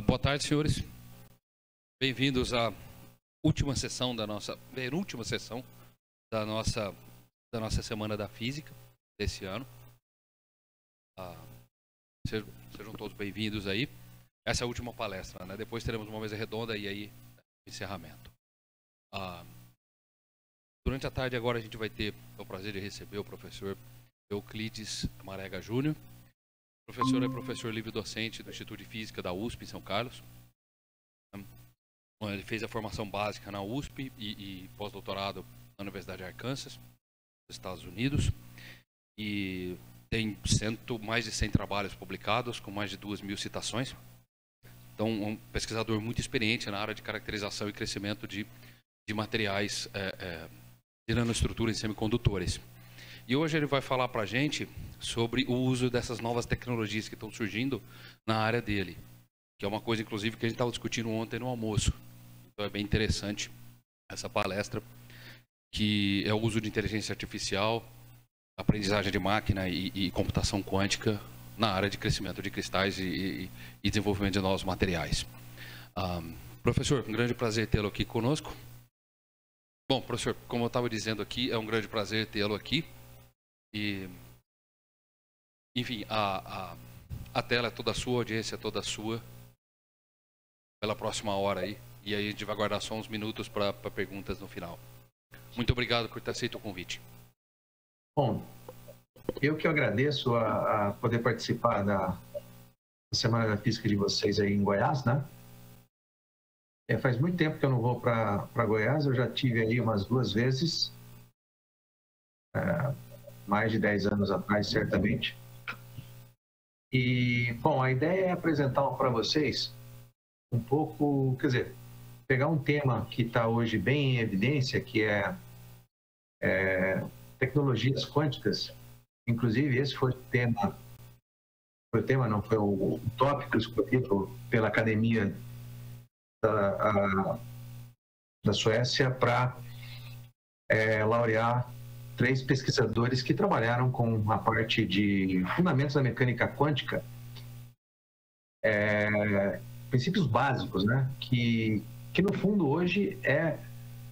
Boa tarde, senhores. Bem-vindos à última sessão penúltima sessão da nossa Semana da Física desse ano. Sejam todos bem-vindos aí. Essa é a última palestra, né? Depois teremos uma mesa redonda e aí encerramento. Durante a tarde agora a gente vai ter o prazer de receber o professor Euclides Marega Júnior. O professor é professor livre-docente do Instituto de Física da USP em São Carlos. Ele fez a formação básica na USP e pós-doutorado na Universidade de Arkansas, nos Estados Unidos. E tem mais de 100 trabalhos publicados, com mais de 2.000 citações. Então, um pesquisador muito experiente na área de caracterização e crescimento de materiais de nanoestrutura em semicondutores. E hoje ele vai falar para a gente sobre o uso dessas novas tecnologias que estão surgindo na área dele, que é uma coisa, inclusive, que a gente estava discutindo ontem no almoço. Então é bem interessante essa palestra, que é o uso de inteligência artificial, aprendizagem de máquina e computação quântica na área de crescimento de cristais e desenvolvimento de novos materiais. Professor, um grande prazer tê-lo aqui conosco. Bom, professor, como eu estava dizendo aqui, é um grande prazer tê-lo aqui. E, enfim, a tela é toda sua, a audiência é toda sua, pela próxima hora aí. E aí a gente vai guardar só uns minutos para perguntas no final. Muito obrigado por ter aceito o convite. Bom, eu que agradeço a poder participar da Semana da Física de vocês aí em Goiás, né? Faz muito tempo que eu não vou para Goiás, eu já tive aí umas 2 vezes, mais de 10 anos atrás, certamente. E, bom, a ideia é apresentar para vocês um pouco, quer dizer, pegar um tema que está hoje bem em evidência, que é tecnologias quânticas. Inclusive, esse foi o tópico escolhido pela Academia da Suécia para laurear 3 pesquisadores que trabalharam com a parte de fundamentos da mecânica quântica, princípios básicos, né? Que no fundo hoje quer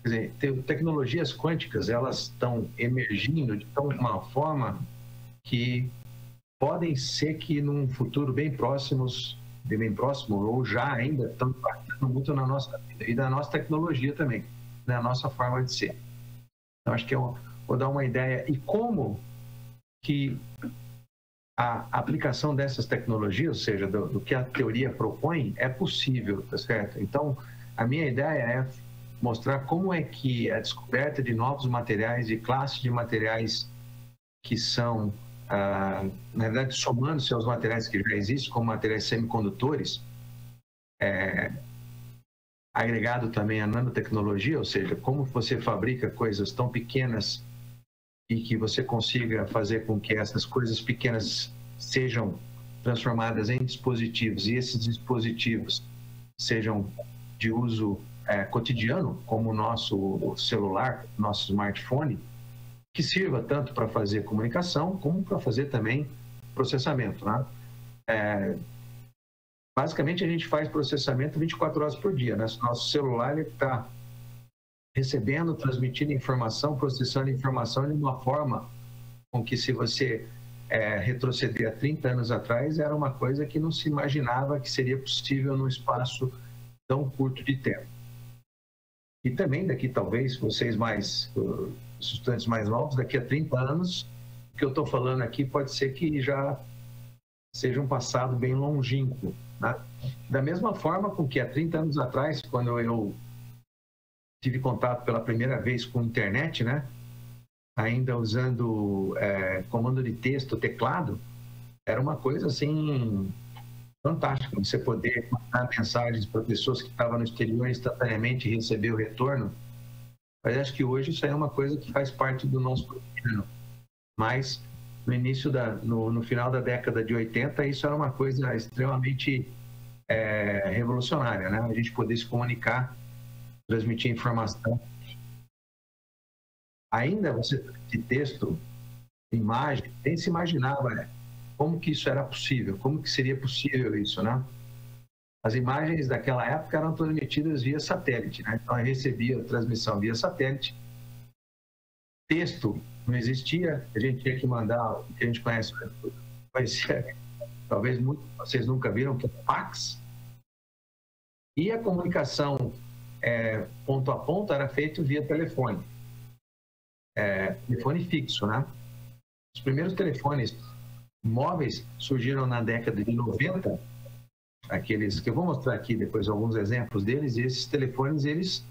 dizer, tecnologias quânticas, elas estão emergindo de uma forma que podem ser que num futuro bem próximo ou já ainda estão impactando muito na nossa vida e na nossa tecnologia também, na nossa forma de ser. Então, acho que eu vou dar uma ideia e como que a aplicação dessas tecnologias, ou seja, do que a teoria propõe, é possível, tá certo? Então, a minha ideia é mostrar como é que a descoberta de novos materiais e classes de materiais que são, na verdade, somando-se aos materiais que já existem, como materiais semicondutores, agregado também a nanotecnologia, ou seja, como você fabrica coisas tão pequenas e que você consiga fazer com que essas coisas pequenas sejam transformadas em dispositivos e esses dispositivos sejam de uso cotidiano, como o nosso celular, nosso smartphone, que sirva tanto para fazer comunicação como para fazer também processamento, né? Basicamente, a gente faz processamento 24 horas por dia, né? Nosso celular está recebendo, transmitindo informação, processando informação de uma forma com que, se você retroceder a 30 anos atrás, era uma coisa que não se imaginava que seria possível num espaço tão curto de tempo. E também daqui, talvez, os estudantes mais novos, daqui a 30 anos, o que eu estou falando aqui pode ser que já seja um passado bem longínquo, né? Da mesma forma com que há 30 anos atrás, quando eu tive contato pela primeira vez com a internet, né? Ainda usando comando de texto, teclado, era uma coisa assim fantástica, você poder mandar mensagens para pessoas que estavam no exterior instantaneamente e receber o retorno. Mas acho que hoje isso aí é uma coisa que faz parte do nosso cotidiano. Mas no final da década de 80, isso era uma coisa extremamente revolucionária, né? A gente poder se comunicar, transmitir informação. Ainda você de texto, imagem, nem se imaginava como que isso era possível, como que seria possível isso, né? As imagens daquela época eram transmitidas via satélite, né? Então, eu recebia a transmissão via satélite. Texto não existia, a gente tinha que mandar o que a gente conhece, talvez vocês nunca viram, que é fax. E a comunicação ponto a ponto era feita via telefone. Telefone fixo, né? Os primeiros telefones móveis surgiram na década de 90, aqueles que eu vou mostrar aqui depois alguns exemplos deles, e esses telefones, eles,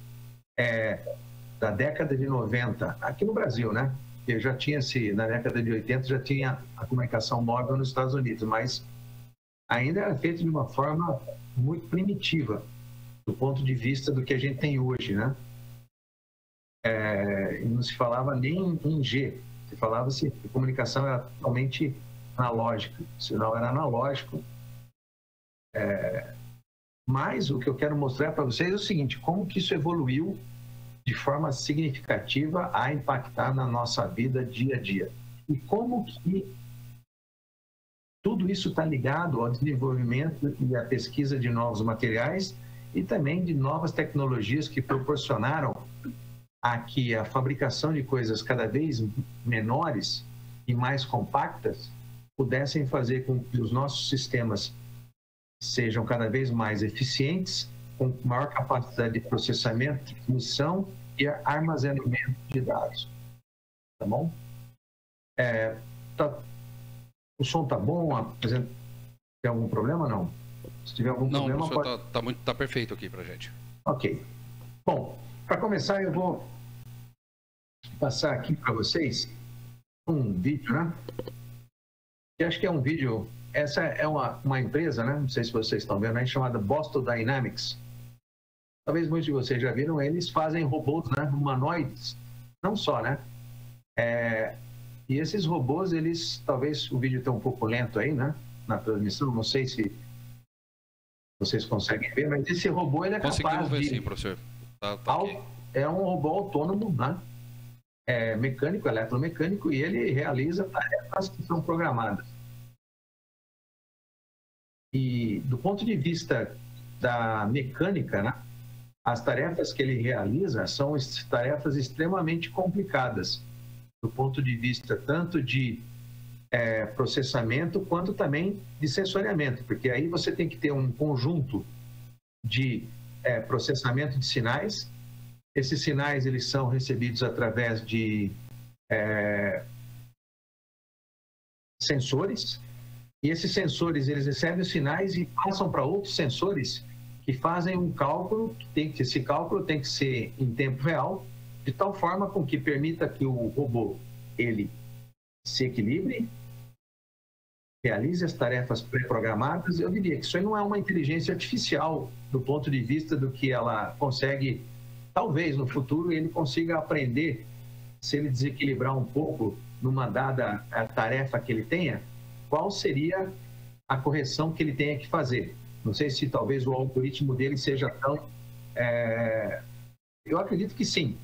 da década de 90, aqui no Brasil, né? Eu já tinha, na década de 80, já tinha a comunicação móvel nos Estados Unidos, mas ainda era feito de uma forma muito primitiva, do ponto de vista do que a gente tem hoje, né? E não se falava nem em G, se falava-se que a comunicação era totalmente analógica, o sinal era analógico. Mas o que eu quero mostrar para vocês é o seguinte, como que isso evoluiu de forma significativa a impactar na nossa vida dia a dia. E como que tudo isso está ligado ao desenvolvimento e à pesquisa de novos materiais e também de novas tecnologias que proporcionaram a que a fabricação de coisas cada vez menores e mais compactas pudessem fazer com que os nossos sistemas sejam cada vez mais eficientes, com maior capacidade de processamento, transmissão e armazenamento de dados. Tá bom? O som tá bom? Tem algum problema ou não? Se tiver algum problema... Não, professor, tá perfeito aqui pra gente. Ok. Bom, para começar, eu vou passar aqui para vocês um vídeo, né? Eu acho que é um vídeo... Essa é uma empresa, né? Não sei se vocês estão vendo aí, chamada Boston Dynamics. Talvez muitos de vocês já viram, eles fazem robôs, né? Humanoides. Não só, né? E esses robôs, eles... Talvez o vídeo esteja um pouco lento aí, né? Na transmissão, não sei se vocês conseguem ver, mas esse robô, ele é capaz de... Conseguimos ver sim, professor. Tá aqui. É um robô autônomo, né? Mecânico, eletromecânico, e ele realiza tarefas que são programadas. E do ponto de vista da mecânica, né, as tarefas que ele realiza são tarefas extremamente complicadas, do ponto de vista tanto de processamento quanto também de sensoriamento, porque aí você tem que ter um conjunto de processamento de sinais. Esses sinais, eles são recebidos através de sensores, e esses sensores, eles recebem os sinais e passam para outros sensores que fazem um cálculo, esse cálculo tem que ser em tempo real, de tal forma com que permita que o robô, ele se equilibre, realize as tarefas pré-programadas. Eu diria que isso aí não é uma inteligência artificial do ponto de vista do que ela consegue, talvez no futuro ele consiga aprender, se ele desequilibrar um pouco numa dada tarefa que ele tenha, qual seria a correção que ele tenha que fazer. Não sei se talvez o algoritmo dele seja tão... Eu acredito que sim.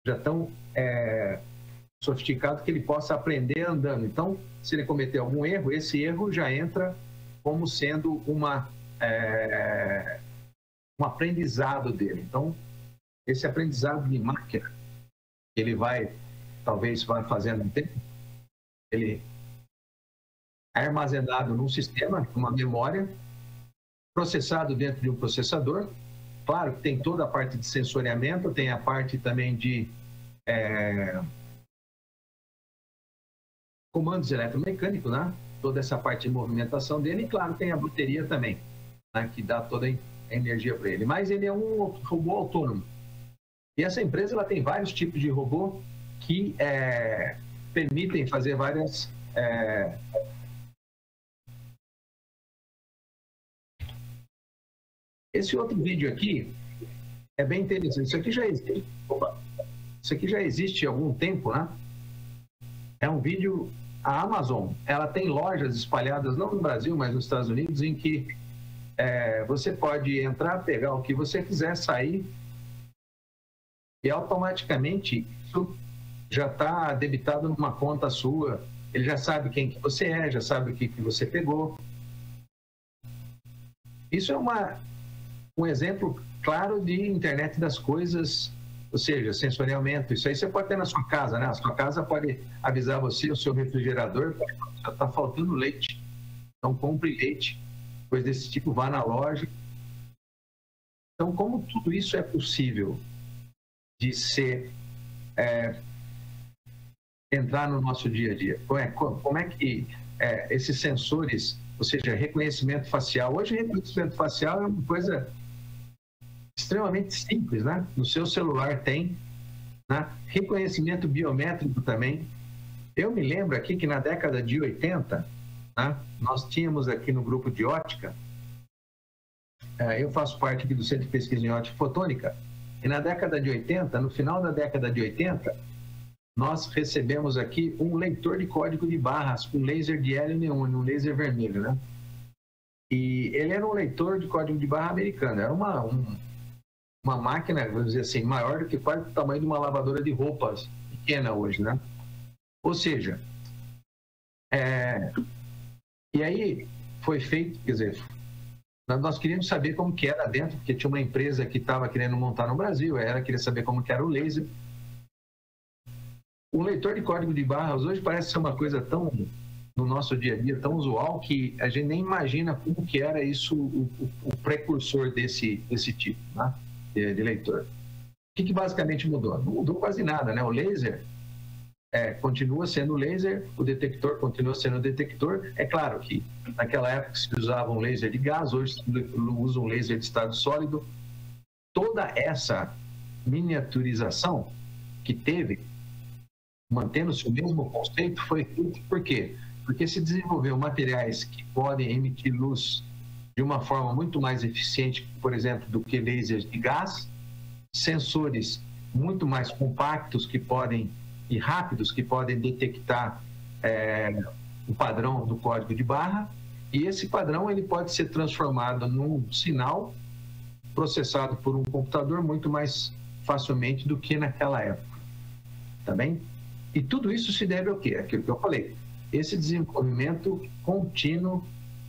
Já tão sofisticado que ele possa aprender andando. Então, se ele cometer algum erro, esse erro já entra como sendo um aprendizado dele. Então, esse aprendizado de máquina, ele talvez vai fazendo um tempo, ele é armazenado num sistema, numa memória, processado dentro de um processador. Claro que tem toda a parte de sensoriamento, tem a parte também de comandos eletromecânicos, né? Toda essa parte de movimentação dele, e claro, tem a bateria também, né? Que dá toda a energia para ele. Mas ele é um robô autônomo. E essa empresa, ela tem vários tipos de robô que permitem fazer várias... Esse outro vídeo aqui é bem interessante. Isso aqui já existe. Isso aqui já existe há algum tempo, né? É um vídeo... A Amazon, ela tem lojas espalhadas, não no Brasil, mas nos Estados Unidos, em que você pode entrar, pegar o que você quiser, sair, e automaticamente isso já está debitado numa conta sua. Ele já sabe quem que você é, já sabe o que você pegou. Isso é um exemplo claro de internet das coisas, ou seja, sensoriamento. Isso aí você pode ter na sua casa, né? A sua casa pode avisar você, o seu refrigerador, já está faltando leite. Então, compre leite, coisa desse tipo, vá na loja. Então, como tudo isso é possível de ser, entrar no nosso dia a dia? Como é que esses sensores, ou seja, reconhecimento facial, hoje reconhecimento facial é uma coisa extremamente simples, né? No seu celular tem, né? Reconhecimento biométrico também. Eu me lembro aqui que na década de 80, né, nós tínhamos aqui no grupo de ótica, eu faço parte aqui do Centro de Pesquisa em Ótica Fotônica, e na década de 80, no final da década de 80, nós recebemos aqui um leitor de código de barras com laser de hélio neon, um laser vermelho, né? E ele era um leitor de código de barra americano, era uma máquina, vamos dizer assim, maior do que quase o tamanho de uma lavadora de roupas pequena hoje, né? Ou seja, e aí foi feito, quer dizer, nós queríamos saber como que era dentro, porque tinha uma empresa que estava querendo montar no Brasil, ela queria saber como que era o laser. O leitor de código de barras hoje parece ser uma coisa tão, no nosso dia a dia, tão usual, que a gente nem imagina como que era isso, o precursor desse tipo, né, de leitor. O que basicamente mudou? Não mudou quase nada, né? O laser continua sendo laser, o detector continua sendo detector. É claro que naquela época se usava um laser de gás, hoje se usa um laser de estado sólido. Toda essa miniaturização que teve, mantendo-se o mesmo conceito, foi feito por quê? Porque se desenvolveu materiais que podem emitir luz de uma forma muito mais eficiente, por exemplo, do que lasers de gás, sensores muito mais compactos e rápidos que podem detectar o padrão do código de barra, e esse padrão ele pode ser transformado num sinal processado por um computador muito mais facilmente do que naquela época, tá bem? E tudo isso se deve ao quê? Aquilo que eu falei, esse desenvolvimento contínuo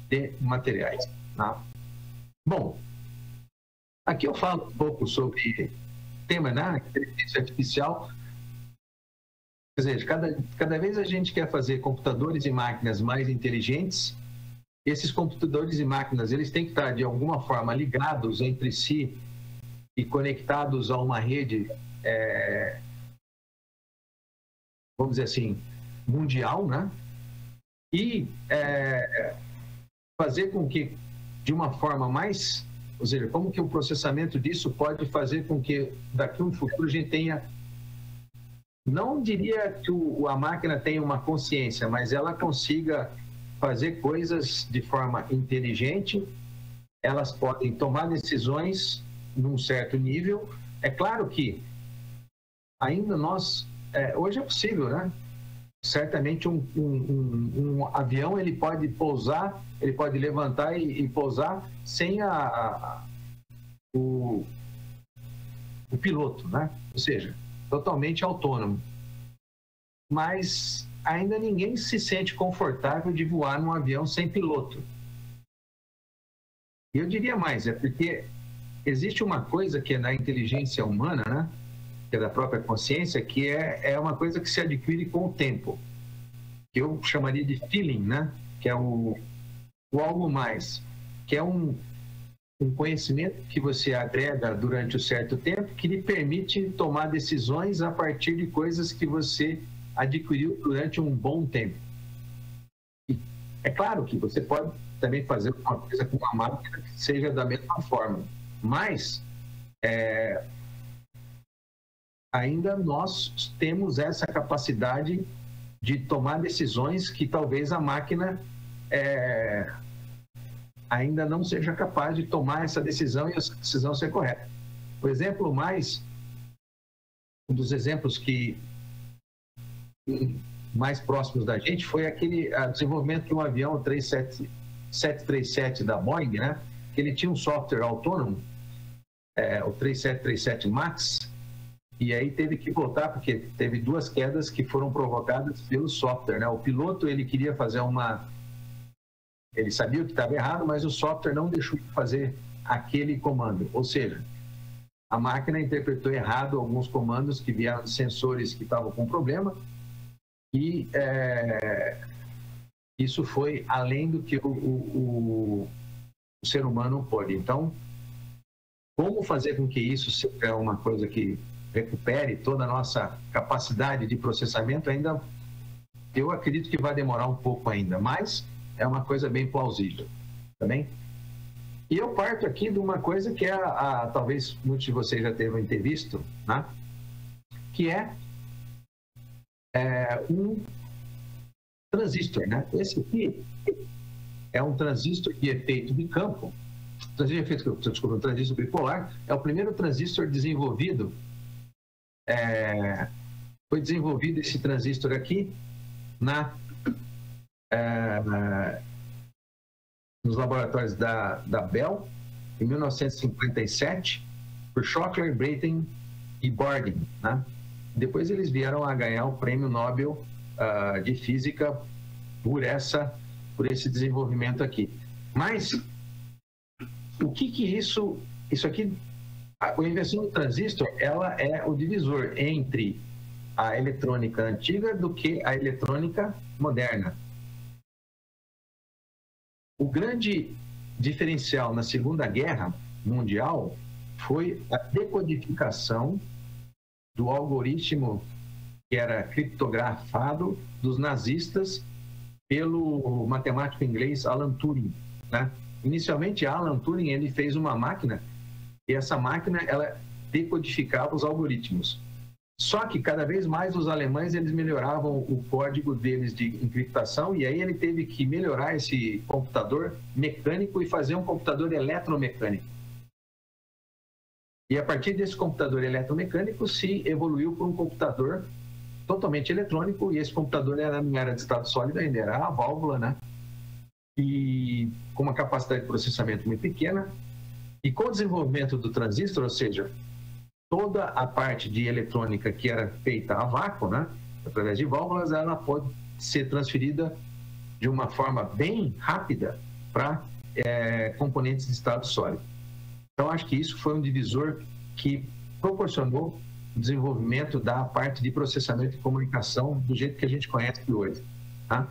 de materiais, tá? Bom, aqui eu falo um pouco sobre tema, né? Inteligência artificial. Quer dizer, cada vez a gente quer fazer computadores e máquinas mais inteligentes. Esses computadores e máquinas, eles têm que estar, de alguma forma, ligados entre si e conectados a uma rede, vamos dizer assim, mundial, né? E fazer com que, de uma forma mais... Ou seja, como que o processamento disso pode fazer com que, daqui a um futuro, a gente tenha... Não diria que a máquina tenha uma consciência, mas ela consiga fazer coisas de forma inteligente, elas podem tomar decisões num certo nível. É claro que ainda hoje é possível, né? Certamente um avião ele pode pousar, ele pode levantar e pousar sem o piloto, né? Ou seja, totalmente autônomo. Mas ainda ninguém se sente confortável de voar num avião sem piloto. E eu diria mais, porque existe uma coisa que é na inteligência humana, né? Que é da própria consciência, que é uma coisa que se adquire com o tempo. Que eu chamaria de feeling, né? Que é o algo mais. Que é um conhecimento que você agrega durante um certo tempo que lhe permite tomar decisões a partir de coisas que você adquiriu durante um bom tempo. E é claro que você pode também fazer uma coisa com uma máquina que seja da mesma forma, mas ainda nós temos essa capacidade de tomar decisões que talvez a máquina ainda não seja capaz de tomar essa decisão e essa decisão ser correta. Um dos exemplos que mais próximos da gente foi o desenvolvimento de um avião 737 da Boeing, né? Que ele tinha um software autônomo, o 3737 MAX, e aí teve que voltar porque teve 2 quedas que foram provocadas pelo software, né? O piloto ele queria fazer Ele sabia o que estava errado, mas o software não deixou de fazer aquele comando. Ou seja, a máquina interpretou errado alguns comandos que vieram de sensores que estavam com problema e isso foi além do que o ser humano pôde. Então, como fazer com que isso seja uma coisa que recupere toda a nossa capacidade de processamento, ainda eu acredito que vai demorar um pouco ainda, mas é uma coisa bem plausível, tá bem? E eu parto aqui de uma coisa que é, talvez muitos de vocês já tenham visto, né? Que é um transistor, né? Esse aqui é um transistor de efeito de campo, um transistor bipolar, é o primeiro transistor desenvolvido, foi desenvolvido esse transistor aqui nos laboratórios da Bell, em 1957, por Shockler, Brayton e Borden, né? Depois eles vieram a ganhar o Prêmio Nobel de Física por esse desenvolvimento aqui. Mas o que isso aqui, a invenção do transistor, ela é o divisor entre a eletrônica antiga do que a eletrônica moderna. O grande diferencial na Segunda Guerra Mundial foi a decodificação do algoritmo que era criptografado dos nazistas pelo matemático inglês Alan Turing, né? Inicialmente, Alan Turing ele fez uma máquina e essa máquina ela decodificava os algoritmos. Só que cada vez mais os alemães eles melhoravam o código deles de encriptação e aí ele teve que melhorar esse computador mecânico e fazer um computador eletromecânico. E a partir desse computador eletromecânico se evoluiu para um computador totalmente eletrônico e esse computador não era de estado sólido ainda, era a válvula, né? E com uma capacidade de processamento muito pequena. E com o desenvolvimento do transistor, ou seja, toda a parte de eletrônica que era feita a vácuo, né, através de válvulas, ela pode ser transferida de uma forma bem rápida para componentes de estado sólido. Então, acho que isso foi um divisor que proporcionou o desenvolvimento da parte de processamento e comunicação do jeito que a gente conhece hoje, tá?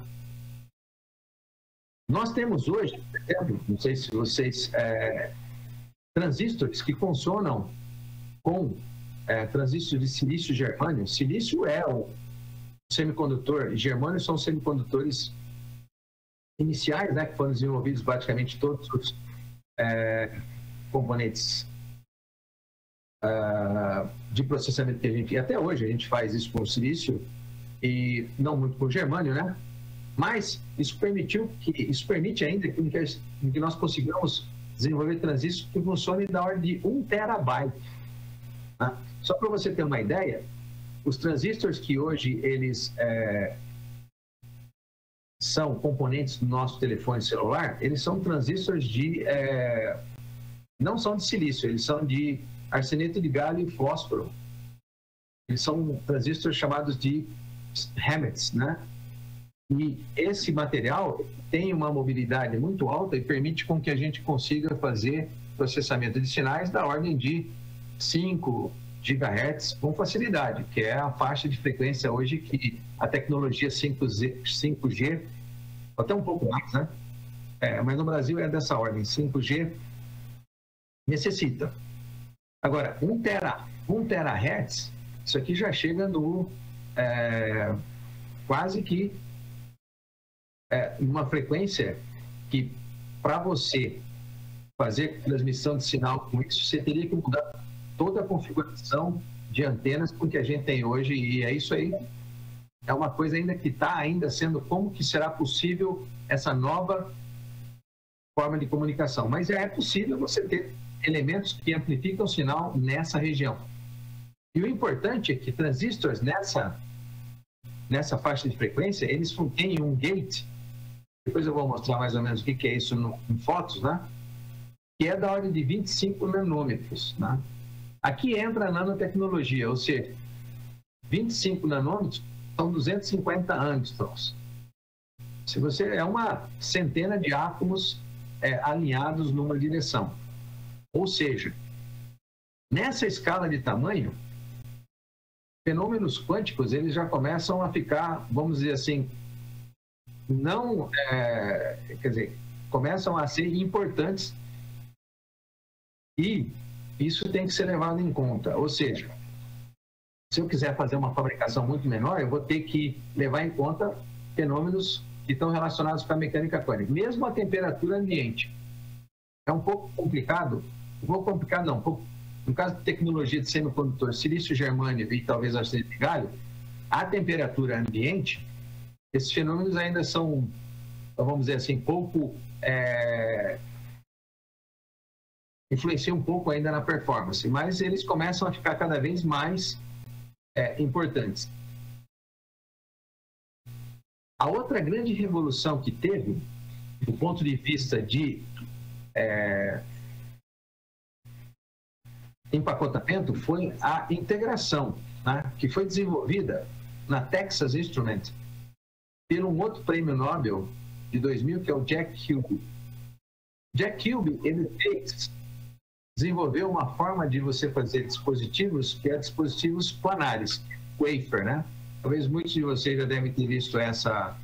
Nós temos hoje, por exemplo, não sei se vocês... transistores que funcionam com transistor de silício e germânio. Silício é o semicondutor e germânio são semicondutores iniciais, né, que foram desenvolvidos praticamente todos os componentes de processamento que a gente... Até hoje a gente faz isso com o silício e não muito com o germânio, né? Mas isso permite ainda que nós consigamos desenvolver transistores que funcionem da ordem de 1 terabyte. Tá? Só para você ter uma ideia, os transistores que hoje eles são componentes do nosso telefone celular, eles são transistores não são de silício, eles são de arseneto de galho e fósforo. Eles são transistores chamados de Hammets, né? E esse material tem uma mobilidade muito alta e permite com que a gente consiga fazer processamento de sinais da ordem de 5 GHz com facilidade, que é a faixa de frequência hoje que a tecnologia 5G, até um pouco mais, né? Mas no Brasil é dessa ordem, 5G necessita. Agora, 1 terahertz, isso aqui já chega no quase que uma frequência que, para você fazer transmissão de sinal com isso, você teria que mudar toda a configuração de antenas que a gente tem hoje, e é isso aí. É uma coisa ainda que está ainda sendo como que será possível essa nova forma de comunicação. Mas é possível você ter elementos que amplificam o sinal nessa região. E o importante é que transistores nessa faixa de frequência, eles têm um gate. Depois eu vou mostrar mais ou menos o que é isso em fotos, né? Que é da ordem de 25 nanômetros, né? Aqui entra a nanotecnologia, ou seja, 25 nanômetros são 250 angstroms. Se você é uma centena de átomos alinhados numa direção. Ou seja, nessa escala de tamanho, fenômenos quânticos eles já começam a ficar, vamos dizer assim, não, quer dizer, começam a ser importantes e isso tem que ser levado em conta. Ou seja, se eu quiser fazer uma fabricação muito menor, eu vou ter que levar em conta fenômenos que estão relacionados com a mecânica quântica. Mesmo a temperatura ambiente. É um pouco complicado, um pouco complicado não, um pouco, no caso de tecnologia de semicondutor, silício germânio e talvez arsenide de galho, a temperatura ambiente, esses fenômenos ainda são, vamos dizer assim, pouco... influenciam um pouco ainda na performance, mas eles começam a ficar cada vez mais importantes. A outra grande revolução que teve, do ponto de vista de empacotamento, foi a integração, né, que foi desenvolvida na Texas Instruments por um outro prêmio Nobel de 2000, que é o Jack Kilby. Jack Kilby, ele desenvolveu uma forma de você fazer dispositivos que é dispositivos planares, wafer, né? Talvez muitos de vocês já devem ter visto essa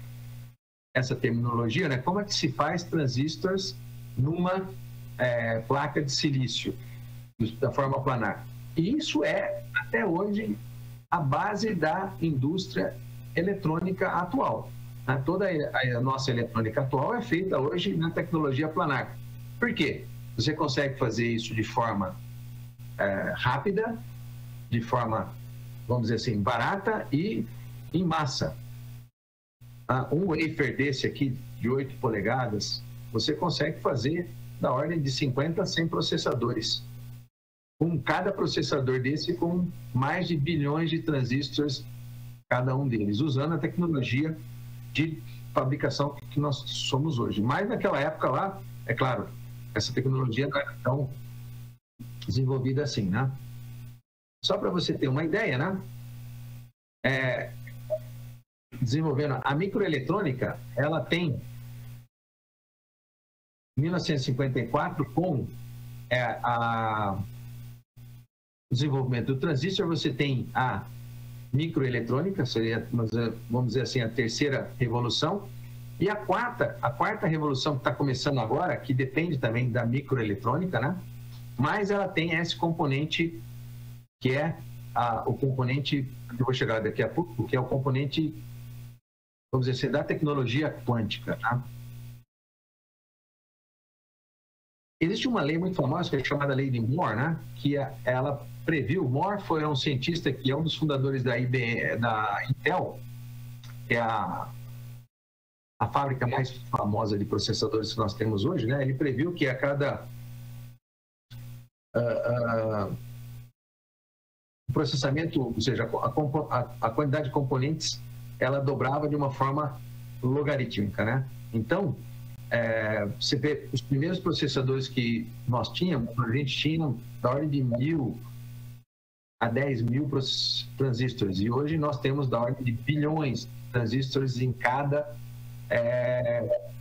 terminologia, né? Como é que se faz transistores numa placa de silício, da forma planar. E isso é, até hoje, a base da indústria eletrônica atual. Né? Toda a nossa eletrônica atual é feita hoje na tecnologia planar. Por quê? Você consegue fazer isso de forma rápida, de forma, vamos dizer assim, barata e em massa. Um wafer desse aqui, de 8 polegadas, você consegue fazer da ordem de 50 a 100 processadores. Com cada processador desse com mais de bilhões de transistores, cada um deles, usando a tecnologia de fabricação que nós somos hoje. Mas naquela época lá, é claro, essa tecnologia não era tão desenvolvida assim, né? Só para você ter uma ideia, né? Desenvolvendo a microeletrônica, ela tem, em 1954, com o desenvolvimento do transistor, você tem a microeletrônica, seria, vamos dizer assim, a terceira revolução, e a quarta revolução que está começando agora, que depende também da microeletrônica, né? Mas ela tem esse componente que é o componente, eu vou chegar daqui a pouco, que é o componente, vamos dizer assim, da tecnologia quântica, tá? Existe uma lei muito famosa, que é chamada Lei de Moore, né? Que ela previu, Moore foi um cientista que é um dos fundadores da Intel, que é a fábrica mais famosa de processadores que nós temos hoje, né? Ele previu que a cada processamento, ou seja, a quantidade de componentes, ela dobrava de uma forma logarítmica, né? Então, você vê os primeiros processadores que nós tínhamos, a gente tinha da ordem de 1.000 a 10.000 transistores, e hoje nós temos da ordem de bilhões de transistores em cada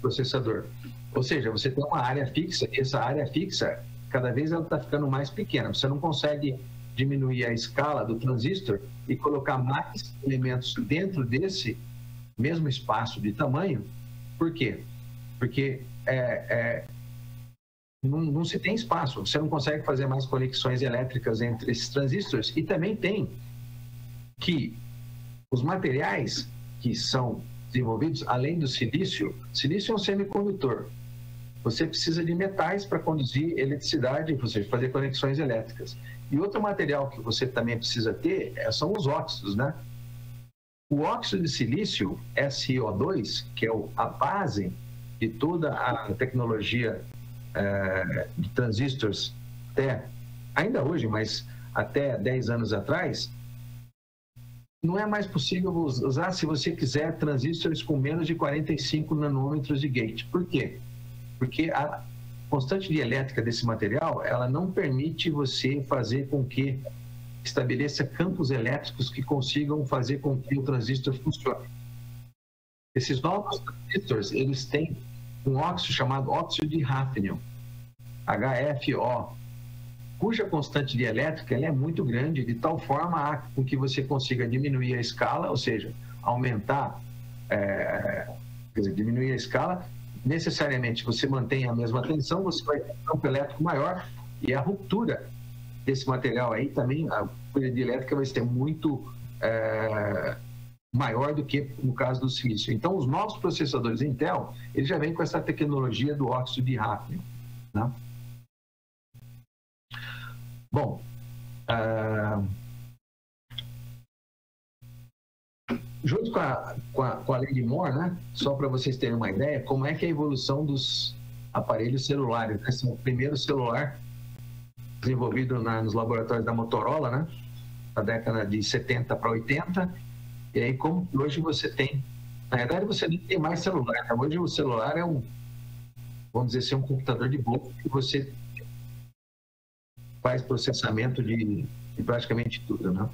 processador. Ou seja, você tem uma área fixa, e essa área fixa, cada vez ela está ficando mais pequena. Você não consegue diminuir a escala do transistor e colocar mais elementos dentro desse mesmo espaço de tamanho. Por quê? Porque não se tem espaço, você não consegue fazer mais conexões elétricas entre esses transistores. E também tem que os materiais que são desenvolvidos, além do silício é um semicondutor. Você precisa de metais para conduzir eletricidade, ou seja, fazer conexões elétricas. E outro material que você também precisa ter são os óxidos, né? O óxido de silício, SiO2, que é a base de toda a tecnologia de transistores, ainda hoje, mas até 10 anos atrás, não é mais possível usar, se você quiser, transistores com menos de 45 nanômetros de gate. Por quê? Porque a constante dielétrica desse material, ela não permite você fazer com que estabeleça campos elétricos que consigam fazer com que o transistor funcione. Esses novos transistores, eles têm um óxido chamado óxido de hafnium, HFO, cuja constante dielétrica ela é muito grande, de tal forma com que você consiga diminuir a escala, ou seja, aumentar, quer dizer, diminuir a escala, necessariamente você mantém a mesma tensão, você vai ter um campo elétrico maior, e a ruptura desse material aí também, a ruptura dielétrica vai ser muito maior do que no caso do silício. Então, os novos processadores Intel, eles já vêm com essa tecnologia do óxido de hafnium, né? Bom, junto com a lei de Moore, né, só para vocês terem uma ideia, como é que é a evolução dos aparelhos celulares. Esse é o primeiro celular desenvolvido nos laboratórios da Motorola, né, na década de 70 para 80, e aí como hoje você tem, na verdade você nem tem mais celular, né? Hoje o celular é vamos dizer assim, um computador de bolso que você faz processamento de praticamente tudo, né?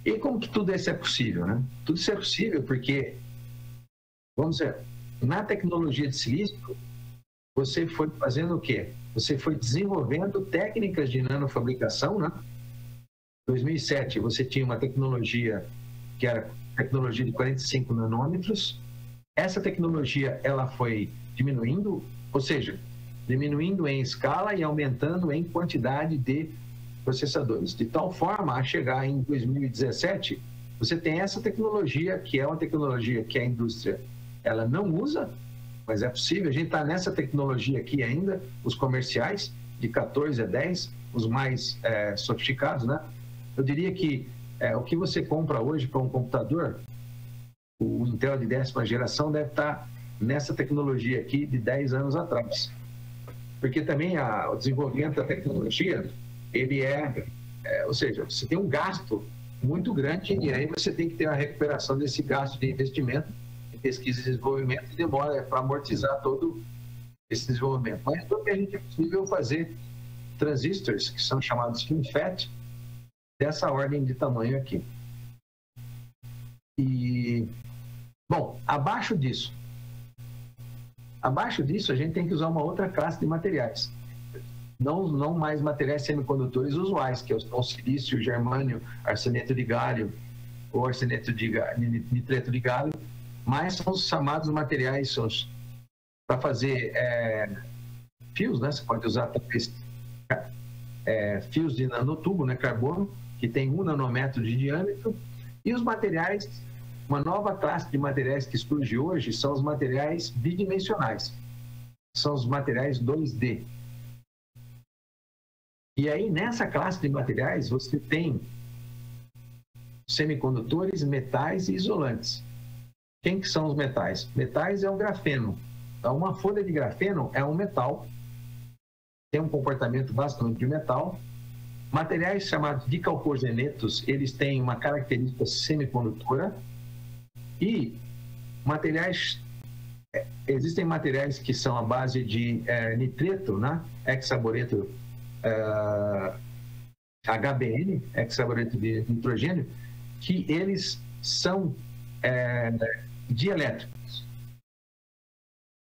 E como que tudo isso é possível, né? Tudo isso é possível porque, vamos dizer, na tecnologia de silício, você foi fazendo o quê? Você foi desenvolvendo técnicas de nanofabricação, né? Em 2007, você tinha uma tecnologia que era tecnologia de 45 nanômetros. Essa tecnologia, ela foi diminuindo, ou seja, diminuindo em escala e aumentando em quantidade de processadores, de tal forma a chegar em 2017, você tem essa tecnologia, que é uma tecnologia que a indústria ela não usa, mas é possível, a gente está nessa tecnologia aqui ainda, os comerciais, de 14 a 10, os mais sofisticados, né? Eu diria que o que você compra hoje para um computador, o Intel de 10ª geração deve estar nessa tecnologia aqui de 10 anos atrás. Porque também o desenvolvimento da tecnologia, ele ou seja, você tem um gasto muito grande e aí você tem que ter a recuperação desse gasto de investimento em pesquisa e desenvolvimento e demora para amortizar todo esse desenvolvimento. Mas também a gente é possível fazer transistores, que são chamados FinFET, dessa ordem de tamanho aqui. E, bom, abaixo disso, a gente tem que usar uma outra classe de materiais. Não mais materiais semicondutores usuais, que são silício, germânio, arseneto de galho ou arseneto de nitreto de galho, mas são os chamados materiais para fazer fios, né? Você pode usar talvez fios de nanotubo, né? Carbono, que tem 1 nanômetro de diâmetro, e os materiais. Uma nova classe de materiais que surge hoje são os materiais bidimensionais. São os materiais 2D. E aí, nessa classe de materiais, você tem semicondutores, metais e isolantes. Quem que são os metais? Metais é o grafeno. Então, uma folha de grafeno é um metal, tem um comportamento basicamente de metal. Materiais chamados dicalcogenetos, eles têm uma característica semicondutora. E materiais, existem materiais que são à base de nitreto, né? Hexaboreto HBN, hexaboreto de nitrogênio, que eles são dielétricos.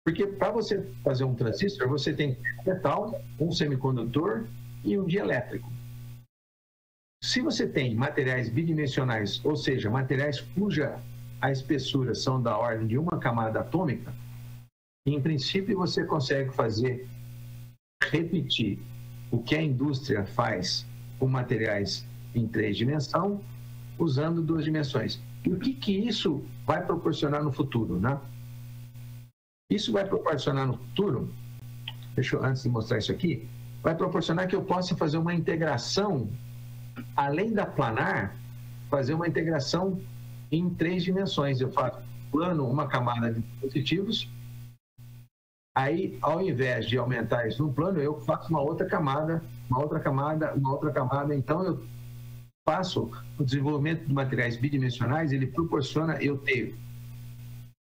Porque para você fazer um transistor, você tem um metal, um semicondutor e um dielétrico. Se você tem materiais bidimensionais, ou seja, materiais cuja a espessura são da ordem de uma camada atômica, em princípio você consegue repetir o que a indústria faz com materiais em 3 dimensões, usando 2 dimensões. E o que isso vai proporcionar no futuro, né? Isso vai proporcionar no futuro, antes de mostrar isso aqui, vai proporcionar que eu possa fazer uma integração, além da planar, fazer uma integração em 3 dimensões. Eu faço plano, uma camada de dispositivos, aí ao invés de aumentar isso no plano, eu faço uma outra camada, então eu faço o desenvolvimento de materiais bidimensionais, ele proporciona eu ter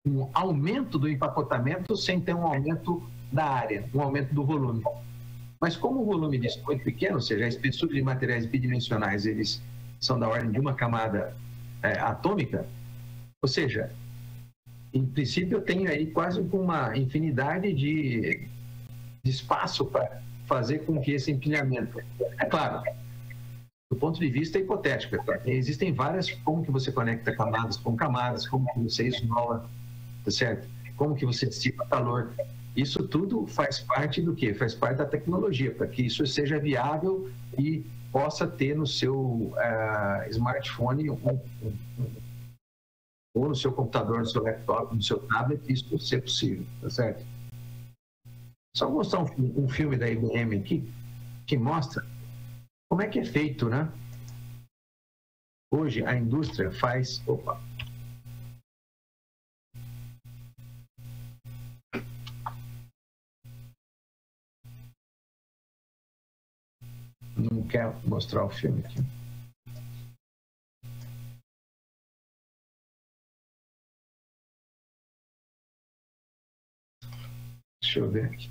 um aumento do empacotamento sem ter um aumento da área, um aumento do volume. Mas como o volume disso é muito pequeno, ou seja, a espessura de materiais bidimensionais, eles são da ordem de uma camada atômica, ou seja, em princípio, eu tenho aí quase uma infinidade de espaço para fazer com que esse empilhamento... É claro, do ponto de vista hipotético, existem várias, como que você conecta camadas com camadas, como que você isola, tá certo? Como que você dissipa calor. Isso tudo faz parte do quê? Faz parte da tecnologia, para que isso seja viável e possa ter no seu smartphone ou no seu computador, no seu laptop, no seu tablet, isso ser possível, tá certo? Só vou mostrar um filme da IBM aqui, que mostra como é que é feito, né? Hoje a indústria faz... Opa! Não quer mostrar o filme aqui. Deixa eu ver aqui.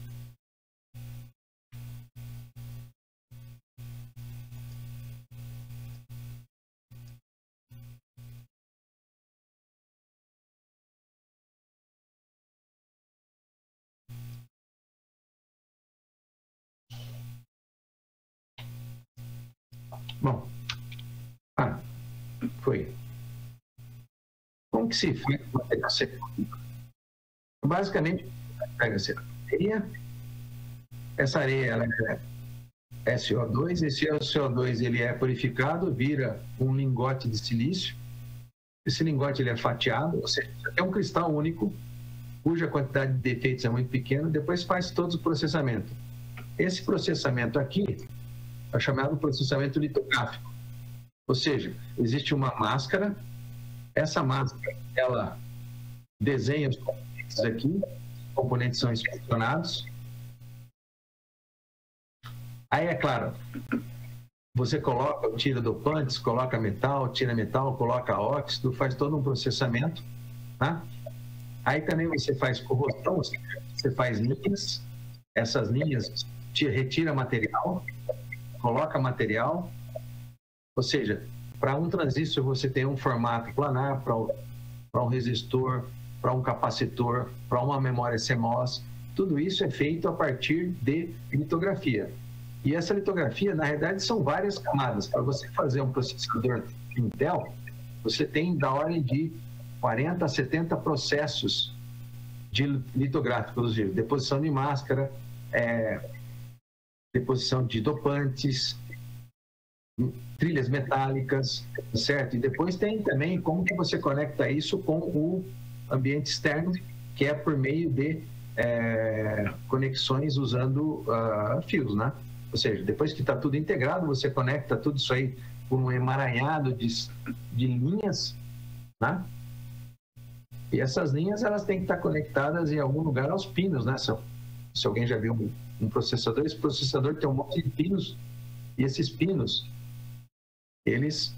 Bom, foi. Como que se faz o material seco? Basicamente, pega areia, essa areia ela é CO2, esse CO2 ele é purificado, vira um lingote de silício, esse lingote ele é fatiado, ou seja, é um cristal único, cuja quantidade de defeitos é muito pequena, depois faz todo o processamento. Esse processamento aqui é chamado processamento litográfico, ou seja, existe uma máscara, essa máscara, ela desenha os componentes aqui, os componentes são inspecionados, aí é claro, você tira dopantes, coloca metal, tira metal, coloca óxido, faz todo um processamento, tá? Aí também você faz corrosão, você faz linhas, essas linhas retira material, coloca material, ou seja, para um transistor você tem um formato planar, para um resistor, para um capacitor, para uma memória CMOS, tudo isso é feito a partir de litografia. E essa litografia, na realidade, são várias camadas. Para você fazer um processador Intel, você tem da ordem de 40 a 70 processos de litográficos, deposição de máscara, deposição de dopantes, trilhas metálicas, certo? E depois tem também como que você conecta isso com o ambiente externo, que é por meio de conexões usando fios, né? Ou seja, depois que está tudo integrado, você conecta tudo isso aí por um emaranhado de linhas, né? E essas linhas elas têm que estar conectadas em algum lugar aos pinos, né? Se alguém já viu um processador, esse processador tem um monte de pinos, e esses pinos, eles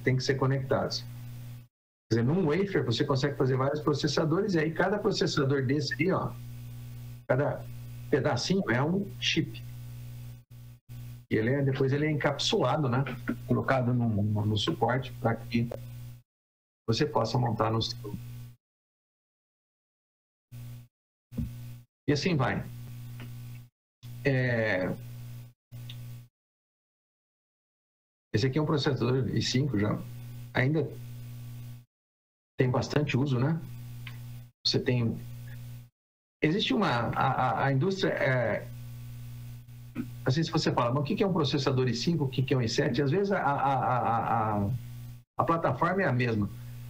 têm que ser conectados. Quer dizer, num wafer você consegue fazer vários processadores, e aí cada processador desse aí, ó, cada pedacinho é um chip. E depois ele é encapsulado, né? Colocado no suporte para que você possa montar no seu. E assim vai. Esse aqui é um processador i5 já. Ainda tem bastante uso, né? Você tem... Existe a indústria... Às vezes você fala, mas o que é um processador i5, o que é um i7? Às vezes a plataforma é a mesma.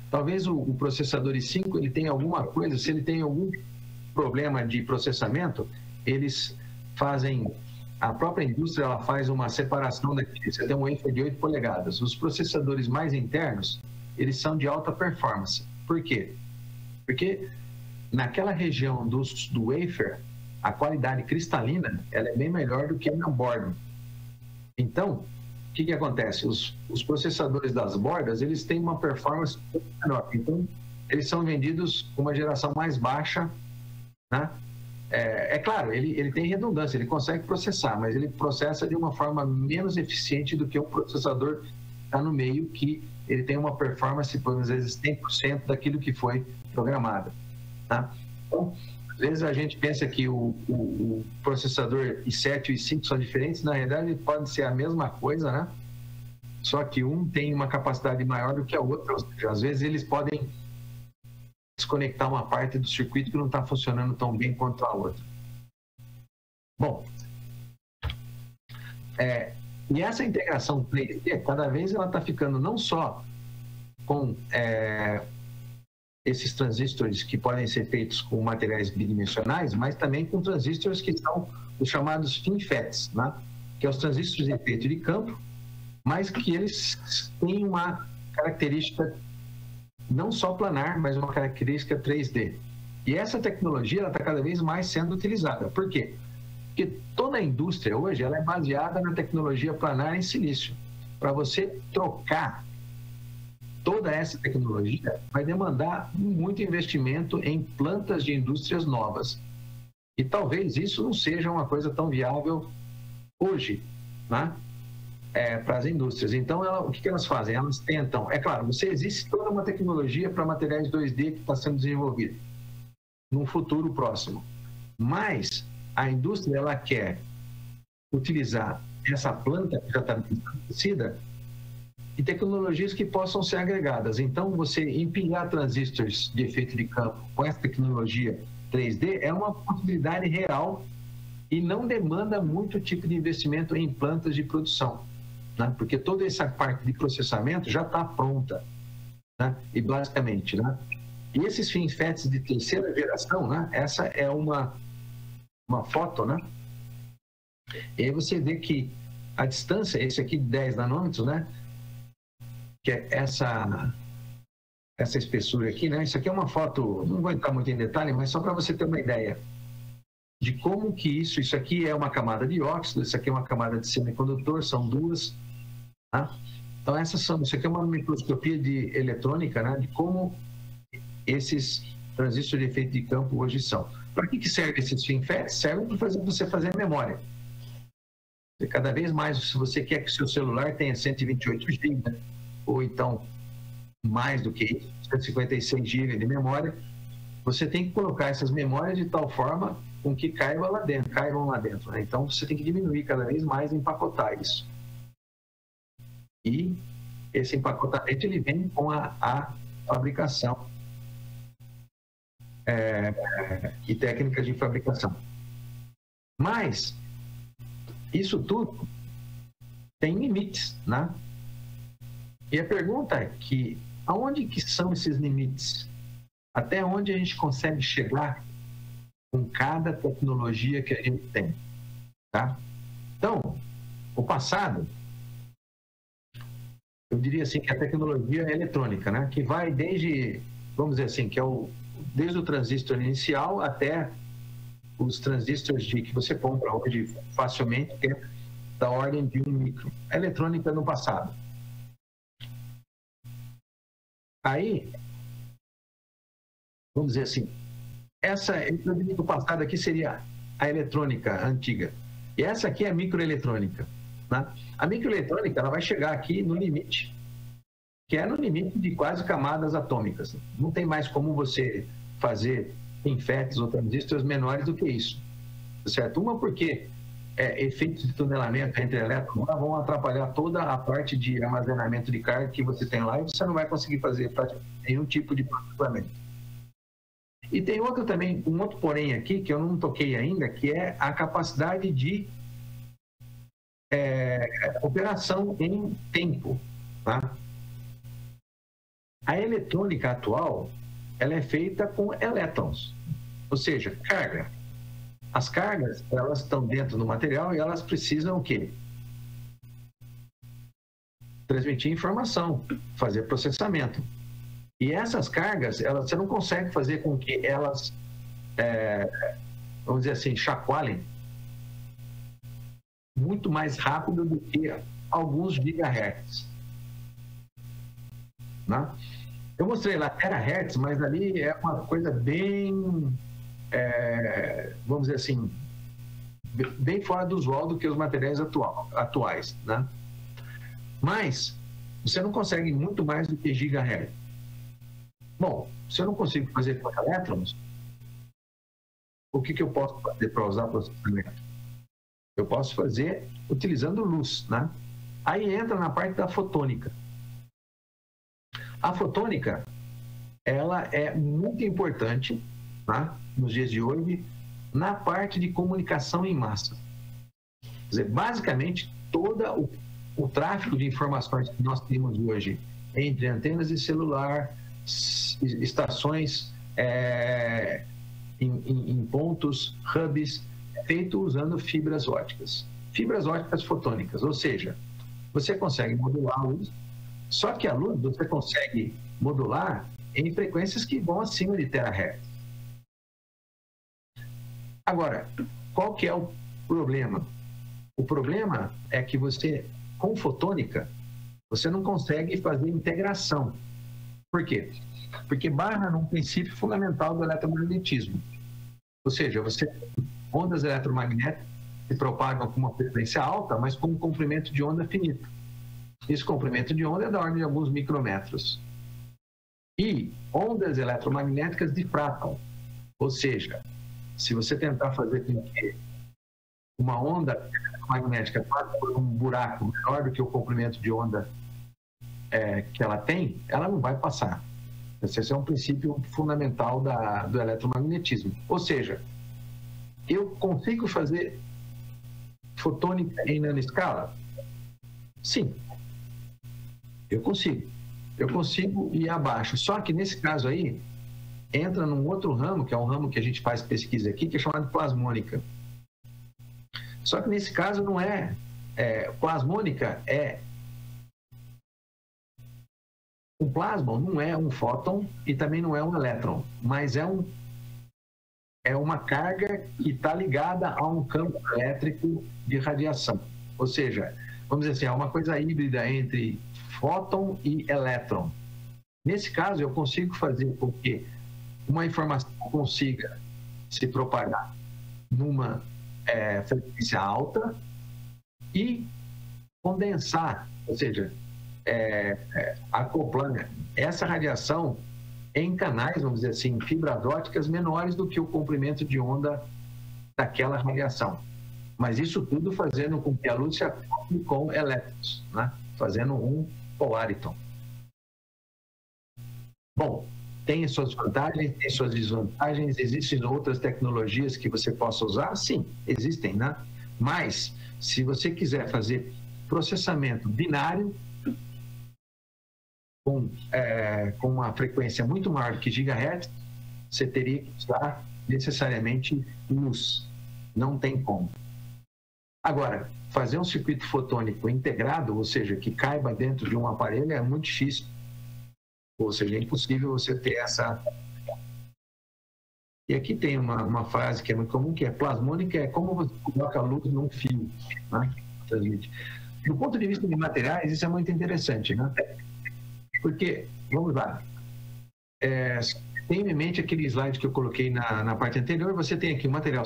Talvez o processador i5 ele tenha alguma coisa, se ele tem algum problema de processamento, eles fazem... A própria indústria ela faz uma separação daqui. Você tem um wafer de 8 polegadas. Os processadores mais internos, eles são de alta performance. Por quê? Porque naquela região do wafer, a qualidade cristalina ela é bem melhor do que na borda. Então, o que acontece? Os processadores das bordas, eles têm uma performance menor. Então, eles são vendidos com uma geração mais baixa, né? É claro, ele tem redundância, ele consegue processar, mas ele processa de uma forma menos eficiente do que um processador que está no meio, que ele tem uma performance, por às vezes, 100% daquilo que foi programada. Tá? Então, às vezes a gente pensa que o processador i7 e i5 são diferentes, na realidade pode ser a mesma coisa, né? Só que um tem uma capacidade maior do que a outra, ou seja, às vezes eles podem desconectar uma parte do circuito que não está funcionando tão bem quanto a outra. Bom, e essa integração 3D, cada vez ela está ficando não só com esses transistores que podem ser feitos com materiais bidimensionais, mas também com transistores que são os chamados FinFETs, né? Que é os transistores de efeito de campo, mas que eles têm uma característica não só planar, mas uma característica 3D. E essa tecnologia está cada vez mais sendo utilizada. Por quê? Porque toda a indústria hoje ela é baseada na tecnologia planar em silício. Para você trocar toda essa tecnologia, vai demandar muito investimento em plantas de indústrias novas. E talvez isso não seja uma coisa tão viável hoje, né? Para as indústrias. Então, o que elas fazem? Elas tentam... É claro, existe toda uma tecnologia para materiais 2D que está sendo desenvolvida num futuro próximo. Mas a indústria ela quer utilizar essa planta que já está estabelecida e tecnologias que possam ser agregadas. Então, você empilhar transistores de efeito de campo com essa tecnologia 3D é uma possibilidade real e não demanda muito tipo de investimento em plantas de produção, né? Porque toda essa parte de processamento já está pronta, né? E basicamente, né? E esses FinFETs de terceira geração, né? Essa é uma foto, né? E aí você vê que a distância, esse aqui de 10 nanômetros, né? Que é essa espessura aqui, né? Isso aqui é uma foto, não vou entrar muito em detalhe, mas só para você ter uma ideia de como que isso aqui é uma camada de óxido, isso aqui é uma camada de semicondutor, são duas, tá? Então isso aqui é uma microscopia de eletrônica, né? De como esses transistores de efeito de campo hoje são. Para que servem esses FinFETs? Servem para você fazer memória. Cada vez mais, se você quer que o seu celular tenha 128 GB, ou então mais do que isso, 156 GB de memória, você tem que colocar essas memórias de tal forma com que caibam lá dentro, né? Então, você tem que diminuir cada vez mais e empacotar isso. E esse empacotamento ele vem com a fabricação e técnicas de fabricação. Mas isso tudo tem limites, né? E a pergunta é que aonde que são esses limites? Até onde a gente consegue chegar com cada tecnologia que a gente tem, tá? Então, o passado, eu diria assim que a tecnologia é eletrônica, né? Que vai desde, vamos dizer assim, que desde o transistor inicial até os transistores que você compra hoje facilmente, que é da ordem de 1 micro. A eletrônica no passado. Aí, vamos dizer assim, eu diria que o passado aqui seria a eletrônica antiga. E essa aqui é a microeletrônica, né? A microeletrônica ela vai chegar aqui no limite, que é no limite de quase camadas atômicas. Não tem mais como você fazer FinFETs ou transistores menores do que isso, certo? Uma porque efeitos de tunelamento entre elétrons vão atrapalhar toda a parte de armazenamento de carga que você tem lá e você não vai conseguir fazer nenhum tipo de processamento. E tem outro também, um outro porém aqui que eu não toquei ainda, que é a capacidade de operação em tempo, tá? A eletrônica atual ela é feita com elétrons, ou seja, carga. As cargas, elas estão dentro do material e elas precisam o quê? Transmitir informação, fazer processamento. E essas cargas, você não consegue fazer com que elas, vamos dizer assim, chacoalhem muito mais rápido do que alguns gigahertz, né? Eu mostrei lá terahertz, mas ali é uma coisa bem, vamos dizer assim, bem fora do usual do que os materiais atuais, né? Mas você não consegue muito mais do que gigahertz. Bom, se eu não consigo fazer com elétrons, o que eu posso fazer para usar processamento? Eu posso fazer utilizando luz, né? Aí entra na parte da fotônica. A fotônica, ela é muito importante, tá? Nos dias de hoje, na parte de comunicação em massa. Quer dizer, basicamente, todo o tráfego de informações que nós temos hoje entre antenas de celular, estações em pontos, hubs, feito usando fibras óticas fotônicas, ou seja, você consegue modular a luz, só que a luz você consegue modular em frequências que vão acima de terahertz. Agora, qual que é o problema? O problema é que você, com fotônica, você não consegue fazer integração. Por quê? Porque barra num princípio fundamental do eletromagnetismo. Ou seja, ondas eletromagnéticas se propagam com uma frequência alta, mas com um comprimento de onda finito. Esse comprimento de onda é da ordem de alguns micrômetros. E ondas eletromagnéticas difratam. Ou seja, se você tentar fazer com que uma onda magnética passe por um buraco menor do que o comprimento de onda que ela tem, ela não vai passar. Esse é um princípio fundamental do eletromagnetismo. Ou seja, eu consigo fazer fotônica em nanoescala? Sim, eu consigo. Eu consigo ir abaixo. Só que nesse caso aí, entra num outro ramo, que é um ramo que a gente faz pesquisa aqui, que é chamado de plasmônica. Só que nesse caso não plasmônica um plasma não é um fóton e também não é um elétron, mas é uma carga que está ligada a um campo elétrico de radiação. Ou seja, vamos dizer assim, é uma coisa híbrida entre fóton e elétron. Nesse caso, eu consigo fazer com que uma informação consiga se propagar numa frequência alta e condensar, ou seja, acoplar essa radiação em canais, vamos dizer assim, fibras óticas menores do que o comprimento de onda daquela radiação. Mas isso tudo fazendo com que a luz se acople com elétrons, né? Fazendo um polaryton. Bom, tem suas vantagens, tem suas desvantagens, existem outras tecnologias que você possa usar? Sim, existem, né? Mas, se você quiser fazer processamento binário, com uma frequência muito maior que gigahertz, você teria que usar necessariamente luz. Não tem como. Agora, fazer um circuito fotônico integrado, ou seja, que caiba dentro de um aparelho, é muito difícil. Ou seja, é impossível você ter essa... E aqui tem uma frase que é muito comum, que é plasmônica, é como você coloca a luz num fio, né? Do ponto de vista de materiais, isso é muito interessante, né? Porque, vamos lá, tenha em mente aquele slide que eu coloquei na parte anterior, você tem aqui o material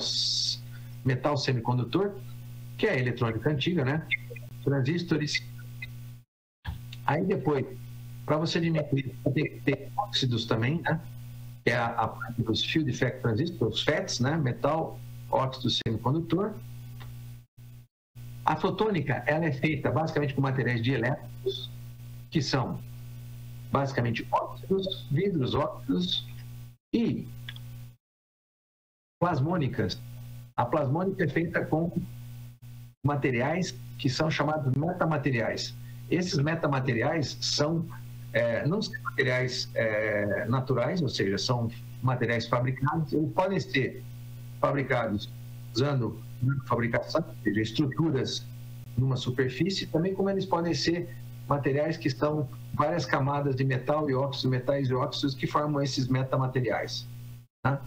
metal semicondutor, que é a eletrônica antiga, né? Transistores. Aí depois, para você diminuir, você tem que ter óxidos também, né? Que é a parte dos field effect transistors, os FETs, né? Metal, óxido semicondutor. A fotônica, ela é feita basicamente com materiais dielétricos, que são basicamente óxidos, vidros óxidos e plasmônicas. A plasmônica é feita com materiais que são chamados metamateriais. Esses metamateriais não são materiais naturais, ou seja, são materiais fabricados. Eles podem ser fabricados usando fabricação, ou seja, estruturas numa superfície, também como eles podem ser materiais que são várias camadas de metal e óxidos, metais e óxidos que formam esses metamateriais. Tá?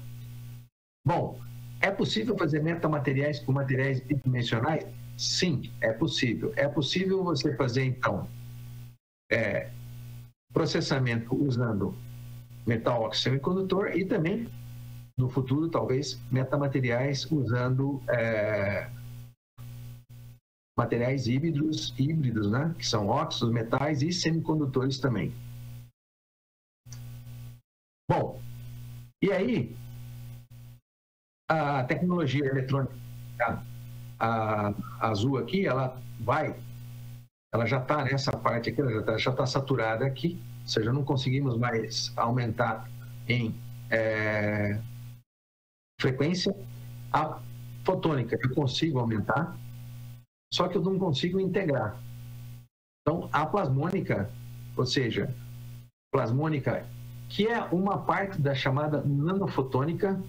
Bom, é possível fazer metamateriais com materiais bidimensionais? Sim, é possível. É possível você fazer, então, processamento usando metal óxido semicondutor e também, no futuro, talvez, metamateriais usando materiais híbridos, né? Que são óxidos, metais e semicondutores também. E aí, a tecnologia eletrônica, a azul aqui, ela já está nessa parte aqui, ela já está saturada aqui, ou seja, não conseguimos mais aumentar em frequência. A fotônica eu consigo aumentar, só que eu não consigo integrar. Então, a plasmônica, ou seja, plasmônica, que é uma parte da chamada nanofotônica,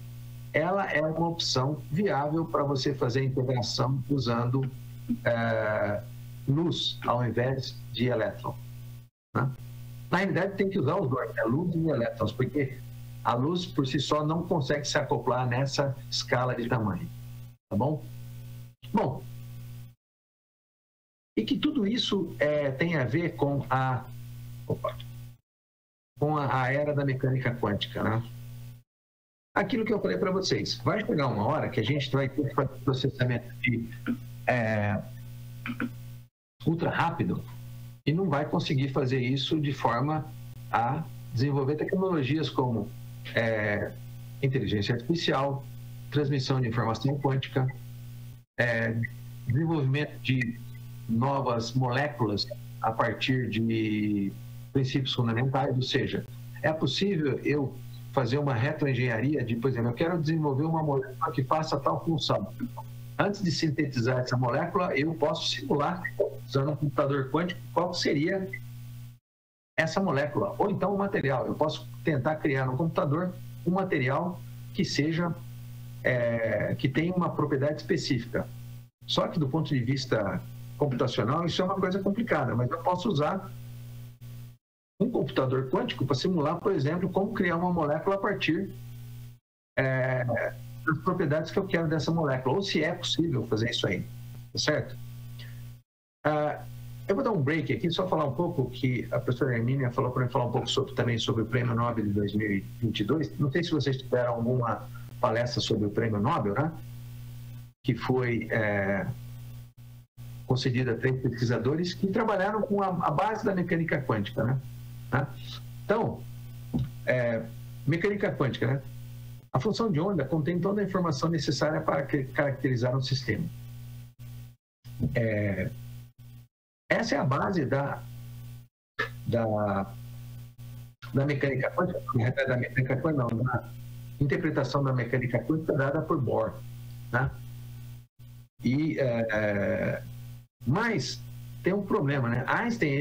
ela é uma opção viável para você fazer a integração usando luz ao invés de elétron, né? Na realidade, tem que usar os dois, luz e elétrons, porque a luz por si só não consegue se acoplar nessa escala de tamanho, tá bom? Bom, e que tudo isso tem a ver com a era da mecânica quântica, né? Aquilo que eu falei para vocês, vai chegar uma hora que a gente vai ter que fazer processamento de ultra rápido e não vai conseguir fazer isso de forma a desenvolver tecnologias como inteligência artificial, transmissão de informação quântica, desenvolvimento de novas moléculas a partir de princípios fundamentais, ou seja, é possível eu fazer uma retroengenharia de, por exemplo, eu quero desenvolver uma molécula que faça tal função. Antes de sintetizar essa molécula, eu posso simular, usando um computador quântico, qual seria essa molécula, ou então o material. Eu posso tentar criar no computador um material que seja, que tenha uma propriedade específica. Só que do ponto de vista computacional, isso é uma coisa complicada, mas eu posso usar um computador quântico para simular, por exemplo, como criar uma molécula a partir das propriedades que eu quero dessa molécula, ou se é possível fazer isso aí, tá certo? Eu vou dar um break aqui, só falar um pouco que a professora Hermínia falou para mim falar um pouco também sobre o Prêmio Nobel de 2022. Não sei se vocês tiveram alguma palestra sobre o Prêmio Nobel, né? Que foi concedida a 3 pesquisadores que trabalharam com a base da mecânica quântica, né? Então, mecânica quântica, né? A função de onda contém toda a informação necessária para caracterizar um sistema. Essa é a base da mecânica quântica, da mecânica quântica, não, da interpretação da mecânica quântica dada por Bohr, né? Mas tem um problema, né? Einstein,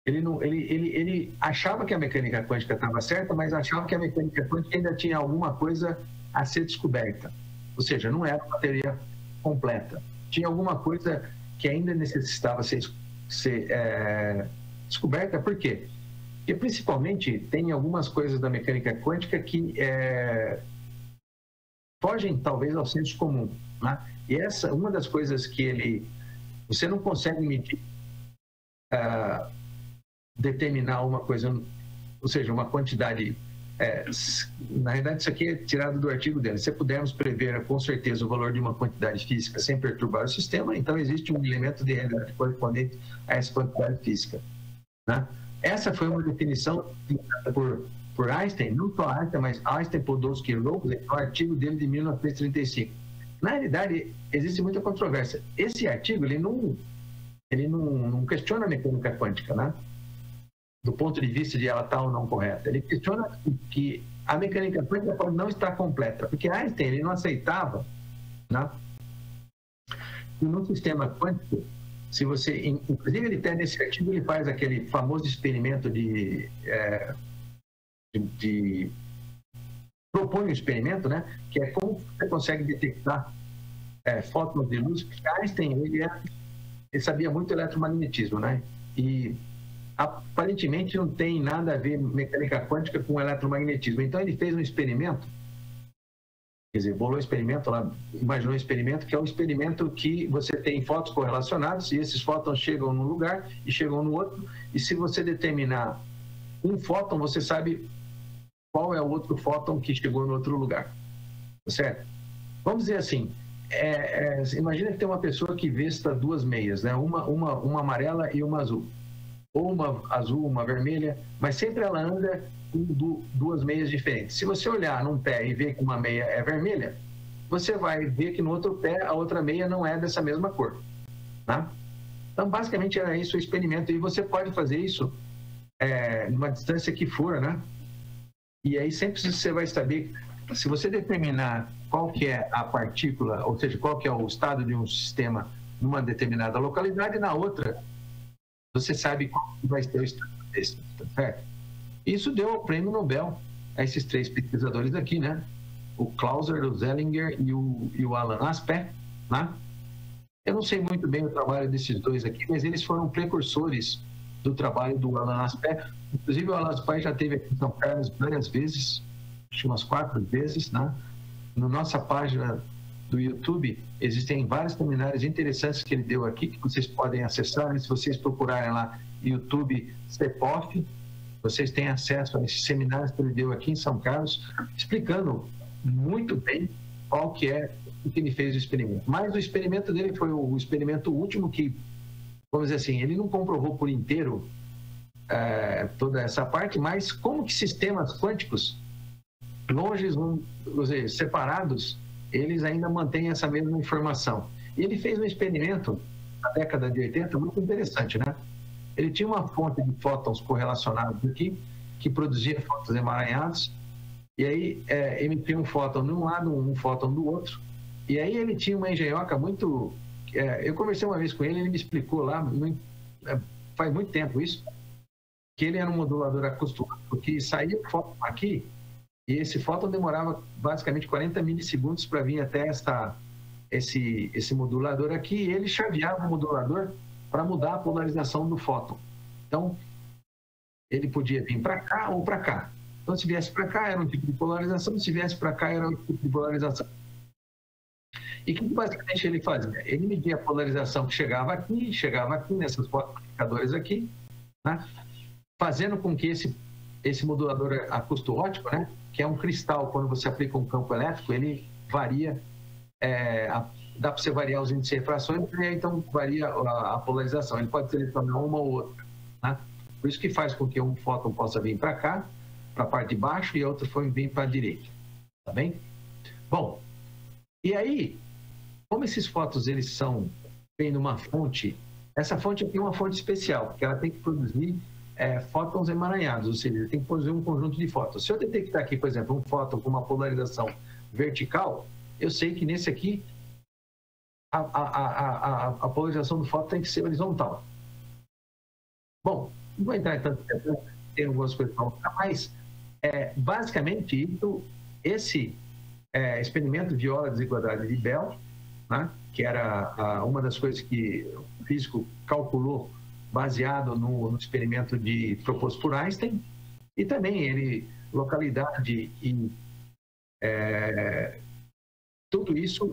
ele achava que a mecânica quântica estava certa, mas achava que a mecânica quântica ainda tinha alguma coisa a ser descoberta. Ou seja, não era uma teoria completa. Tinha alguma coisa que ainda necessitava ser descoberta. Por quê? Porque, principalmente, tem algumas coisas da mecânica quântica que fogem, talvez, ao senso comum, né? E uma das coisas que você não consegue medir, determinar uma coisa, ou seja, uma quantidade. Na verdade, isso aqui é tirado do artigo dele. Se pudermos prever com certeza o valor de uma quantidade física sem perturbar o sistema, então existe um elemento de realidade correspondente a essa quantidade física, né? Essa foi uma definição dada por Einstein, não só Einstein, mas Einstein, Podolsky e Lowes, no artigo dele de 1935. Na realidade, existe muita controvérsia. Esse artigo ele não questiona a mecânica quântica, né? Do ponto de vista de ela estar ou não correta. Ele questiona que a mecânica quântica pode não estar completa, porque Einstein ele não aceitava, né, que no sistema quântico, se você, inclusive ele tem nesse artigo, ele faz aquele famoso experimento de propõe um experimento, né, que é como você consegue detectar fótons de luz, porque Einstein ele sabia muito eletromagnetismo, né, e aparentemente não tem nada a ver mecânica quântica com eletromagnetismo. Então ele fez um experimento, quer dizer, bolou um experimento lá, imaginou um experimento que é um experimento que você tem fótons correlacionados e esses fótons chegam num lugar e chegam no outro, e se você determinar um fóton, você sabe qual é o outro fóton que chegou no outro lugar, certo? Vamos dizer assim, imagina que tem uma pessoa que vesta 2 meias, né? Uma amarela e uma azul, ou uma azul, uma vermelha, mas sempre ela anda duas meias diferentes. Se você olhar num pé e ver que uma meia é vermelha, você vai ver que no outro pé a outra meia não é dessa mesma cor, tá? Então, basicamente, era isso o experimento. E você pode fazer isso numa distância que for, né? E aí sempre você vai saber, se você determinar qual que é a partícula, ou seja, qual que é o estado de um sistema numa determinada localidade, na outra, você sabe qual vai ser o estado desse, tá certo? Isso deu o prêmio Nobel a esses três pesquisadores aqui, né? O Clauser, o Zellinger e o Alan Aspect, né? Eu não sei muito bem o trabalho desses dois aqui, mas eles foram precursores do trabalho do Alan Aspect. Inclusive, o Alan Aspect já esteve aqui em São Carlos várias vezes, acho que umas 4 vezes, né? Na nossa página do YouTube, existem vários seminários interessantes que ele deu aqui, que vocês podem acessar, né? Se vocês procurarem lá YouTube CEPOF, vocês têm acesso a esses seminários que ele deu aqui em São Carlos, explicando muito bem qual que é o que ele fez o experimento. Mas o experimento dele foi o experimento último que, vamos dizer assim, ele não comprovou por inteiro toda essa parte, mas como que sistemas quânticos, longe, ou seja, separados, eles ainda mantêm essa mesma informação. E ele fez um experimento na década de 80 muito interessante, né? Ele tinha uma fonte de fótons correlacionados aqui, que produzia fótons emaranhados, e aí emitia um fóton de um lado, um fóton do outro, e aí ele tinha uma engenhoca muito... eu conversei uma vez com ele, ele me explicou lá, faz muito tempo isso, que ele era um modulador acostumado, porque saía o fóton aqui, e esse fóton demorava basicamente 40 milissegundos para vir até esse modulador aqui, e ele chaveava o modulador para mudar a polarização do fóton. Então, ele podia vir para cá ou para cá. Então, se viesse para cá, era um tipo de polarização, se viesse para cá, era outro tipo de polarização. E o que basicamente ele fazia? Ele media a polarização que chegava aqui nessas fotoamplificadores aqui, né? Fazendo com que esse modulador acústico-óptico, né? Que é um cristal, quando você aplica um campo elétrico, ele varia, dá para você variar os índices de refrações, e aí, então varia a polarização. Ele pode selecionar uma ou outra, né? Por isso que faz com que um fóton possa vir para cá, para a parte de baixo, e a outra vir para a direita. Tá bem? Bom, e aí, como esses fótons eles vêm numa fonte, essa fonte aqui é uma fonte especial, porque ela tem que produzir fótons emaranhados, ou seja, tem que produzir um conjunto de fótons. Se eu detectar aqui, por exemplo, um fóton com uma polarização vertical, eu sei que nesse aqui a polarização do fóton tem que ser horizontal. Bom, não vou entrar em tanto tempo, tem algumas coisas para mostrar, mas basicamente esse experimento viola a desigualdade de Bell, né, que era uma das coisas que o físico calculou baseado no experimento proposto por Einstein, e também ele, localidade e tudo isso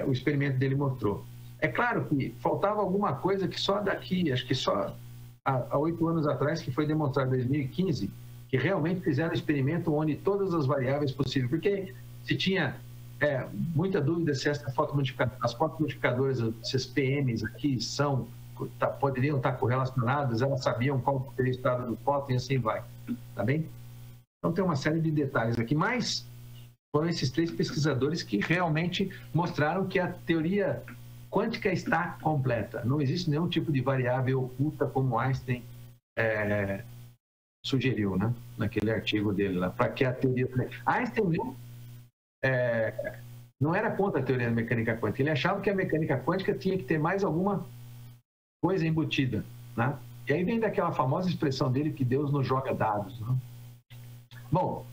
o experimento dele mostrou. É claro que faltava alguma coisa que só daqui, acho que só há 8 anos atrás, que foi demonstrado em 2015, que realmente fizeram um experimento onde todas as variáveis possíveis, porque se tinha muita dúvida se as fotomodificadoras, esses PMs aqui poderiam estar correlacionadas, elas sabiam qual seria o estado do fóton e assim vai, tá bem? Então tem uma série de detalhes aqui, mas foram esses 3 pesquisadores que realmente mostraram que a teoria quântica está completa. Não existe nenhum tipo de variável oculta como Einstein sugeriu, né? Naquele artigo dele lá, para que a teoria... Einstein não era contra a teoria da mecânica quântica, ele achava que a mecânica quântica tinha que ter mais alguma coisa embutida, né? E aí vem daquela famosa expressão dele que Deus nos joga dados, né? Bom,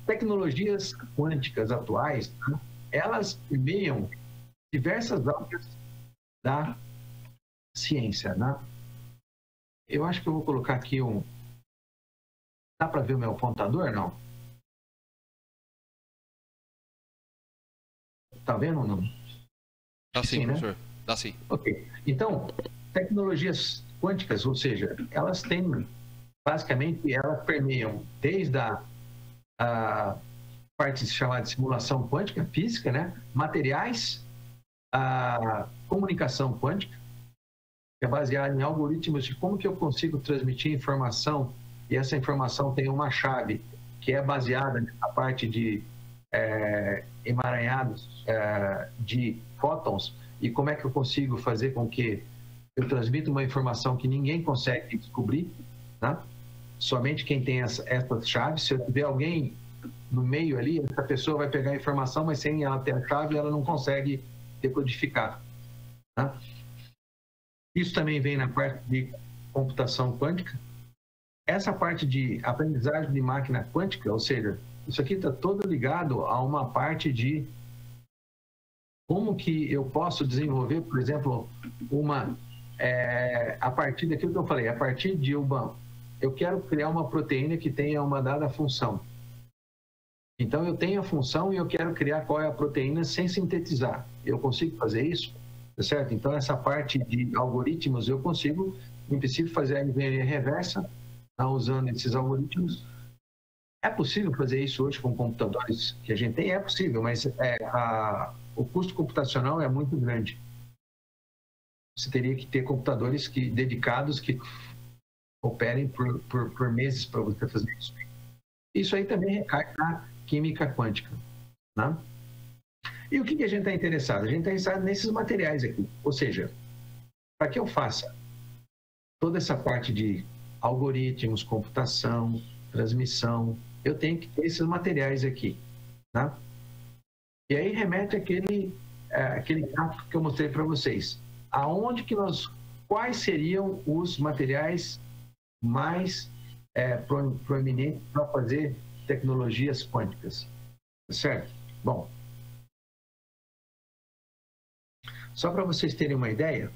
tecnologias quânticas atuais, né, elas permeiam diversas áreas da ciência, né? Eu acho que eu vou colocar aqui Dá para ver o meu apontador, não? Tá vendo ou não? Dá sim, né? professor. Dá sim. Ok. Então, tecnologias quânticas, ou seja, elas têm, basicamente, elas permeiam desde a parte chamada de simulação quântica, física, né? Materiais, a comunicação quântica, que é baseado em algoritmos de como que eu consigo transmitir informação, e essa informação tem uma chave que é baseada na parte de emaranhados de fótons, e como é que eu consigo fazer com que eu transmita uma informação que ninguém consegue descobrir, né? Somente quem tem essas chaves. Se eu tiver alguém no meio ali, essa pessoa vai pegar a informação, mas sem ela ter a chave, ela não consegue decodificar, né? Isso também vem na parte de computação quântica. Essa parte de aprendizagem de máquina quântica, ou seja, isso aqui está todo ligado a uma parte de como que eu posso desenvolver, por exemplo, a partir daquilo que eu falei, a partir de eu quero criar uma proteína que tenha uma dada função. Então, eu tenho a função e eu quero criar qual é a proteína sem sintetizar. Eu consigo fazer isso? Tá certo? Então, essa parte de algoritmos eu consigo, não preciso fazer a engenharia reversa, usando esses algoritmos. É possível fazer isso hoje com computadores que a gente tem? É possível, mas o custo computacional é muito grande. Você teria que ter computadores dedicados que operem por meses para você fazer isso. Isso aí também recai na química quântica, né? E o que a gente está interessado? A gente está interessado nesses materiais aqui. Ou seja, para que eu faça toda essa parte de algoritmos, computação, transmissão, eu tenho que ter esses materiais aqui, né? E aí remete aquele gráfico que eu mostrei para vocês. Quais seriam os materiais mais proeminentes para fazer tecnologias quânticas? Certo? Bom, só para vocês terem uma ideia,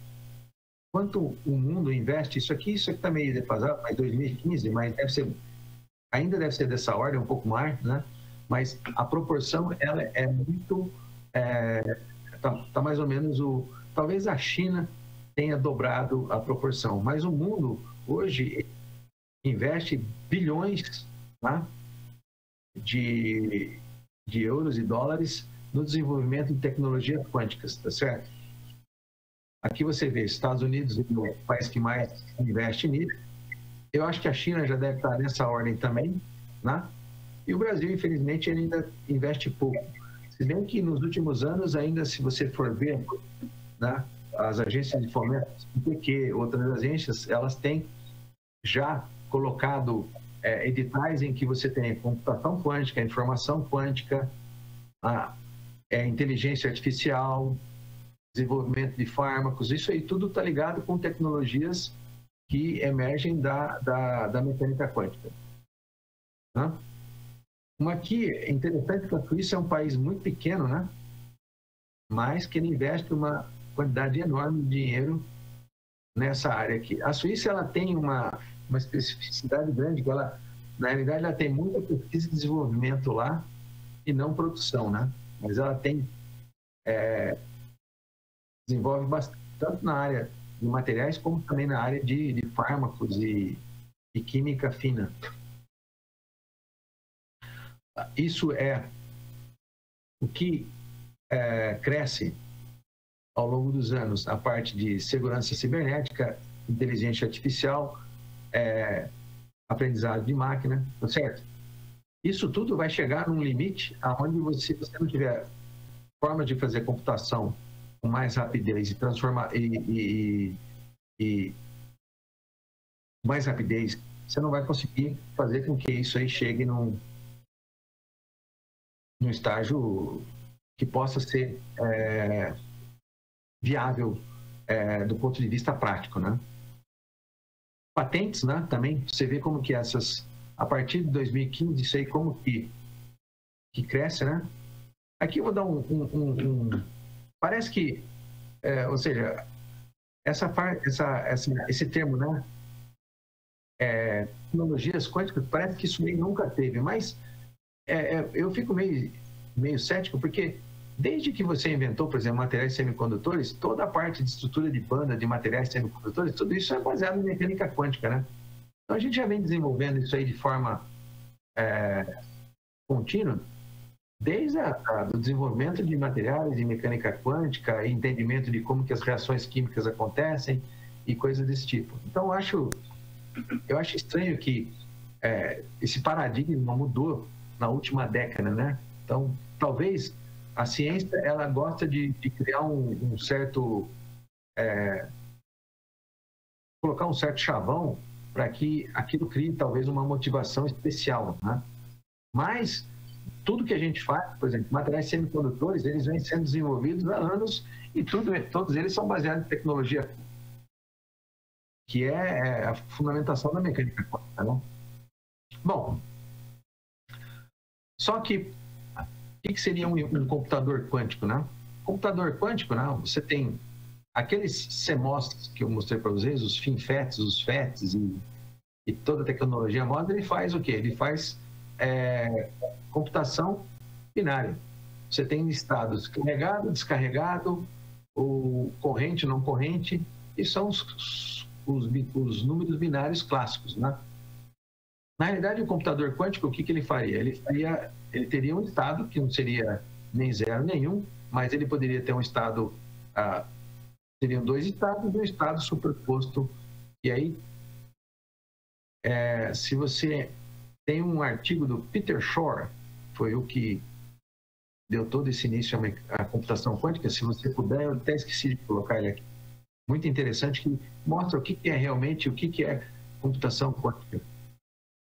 quanto o mundo investe, isso aqui está meio defasado, mas 2015, mas ainda deve ser dessa ordem, um pouco mais, né? Mas a proporção, ela é muito, tá mais ou menos talvez a China tenha dobrado a proporção, mas o mundo hoje investe bilhões, tá, de euros e dólares no desenvolvimento de tecnologias quânticas, tá certo? Aqui você vê, Estados Unidos é o país que mais investe nisso. Eu acho que a China já deve estar nessa ordem também, né? E o Brasil, infelizmente, ainda investe pouco. Se bem que nos últimos anos, ainda se você for ver, né, as agências de fomento, porque outras agências, elas têm já colocado editais em que você tem computação quântica, informação quântica, inteligência artificial, desenvolvimento de fármacos, isso aí tudo está ligado com tecnologias que emergem da mecânica quântica. Né? Uma aqui é interessante que a Suíça é um país muito pequeno, né? Mas que ele investe uma quantidade enorme de dinheiro nessa área aqui. A Suíça ela tem uma especificidade grande, que ela, na realidade, ela tem muita pesquisa e desenvolvimento lá e não produção, né? Mas ela tem desenvolve bastante, tanto na área de materiais como também na área de fármacos e química fina. Isso é o que cresce ao longo dos anos, a parte de segurança cibernética, inteligência artificial, aprendizado de máquina, tá certo? Isso tudo vai chegar num limite aonde se você não tiver forma de fazer computação com mais rapidez e transformar mais rapidez, você não vai conseguir fazer com que isso aí chegue num estágio que possa ser viável do ponto de vista prático, né? Patentes, né? Também você vê como que a partir de 2015, isso aí como que cresce, né? Aqui eu vou dar parece que, ou seja, esse termo, né? Tecnologias quânticas, parece que isso nem nunca teve, mas eu fico meio cético, porque desde que você inventou, por exemplo, materiais semicondutores, toda a parte de estrutura de banda de materiais semicondutores, tudo isso é baseado em mecânica quântica, né? Então a gente já vem desenvolvendo isso aí de forma contínua, desde o desenvolvimento de materiais de mecânica quântica, entendimento de como que as reações químicas acontecem, e coisas desse tipo. Então, eu acho estranho que esse paradigma mudou na última década, né? Então, talvez a ciência, ela gosta de criar um certo... colocar um certo chavão para que aquilo crie, talvez, uma motivação especial, né? Mas tudo que a gente faz, por exemplo, materiais semicondutores, eles vêm sendo desenvolvidos há anos e todos eles são baseados em tecnologia que é a fundamentação da mecânica quântica, né? Bom, só que o que seria um computador quântico, né? Computador quântico, né? Você tem aqueles CMOS que eu mostrei para vocês, os FinFETs, os FETs e toda a tecnologia moderna, ele faz o quê? Ele faz computação binária. Você tem estados carregado, descarregado, ou corrente, não corrente, e são os números binários clássicos, né? Na realidade, o computador quântico, o que ele faria? Ele teria um estado que não seria nem 0 nem 1, mas ele poderia ter um estado, seriam 2 estados e um estado superposto. E aí, se você tem um artigo do Peter Shor, foi o que deu todo esse início à computação quântica, se você puder, eu até esqueci de colocar ele aqui. Muito interessante, que mostra o que é realmente, o que é computação quântica,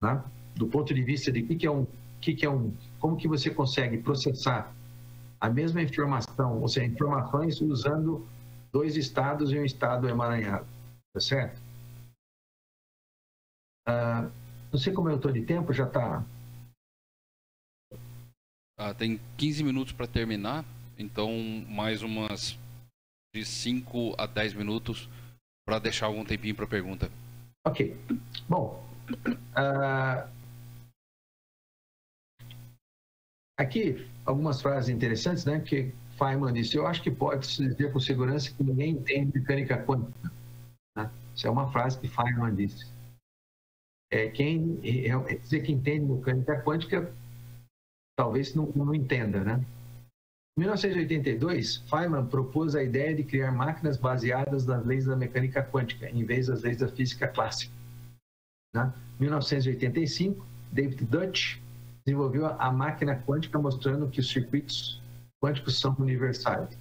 né? Do ponto de vista de como que você consegue processar a mesma informação, ou seja, informações usando 2 estados e um estado emaranhado, tá certo? Não sei como eu estou de tempo, já está... Tem 15 minutos para terminar, então mais umas de 5 a 10 minutos para deixar algum tempinho para pergunta. Ok. Bom, aqui algumas frases interessantes, né? Que Feynman disse: eu acho que pode-se dizer com segurança que ninguém entende mecânica quântica, né? Isso é uma frase que Feynman disse. Dizer que entende mecânica quântica talvez não entenda, né? Em 1982, Feynman propôs a ideia de criar máquinas baseadas nas leis da mecânica quântica, em vez das leis da física clássica, né? Em 1985, David Deutsch desenvolveu a máquina quântica, mostrando que os circuitos quânticos são universais.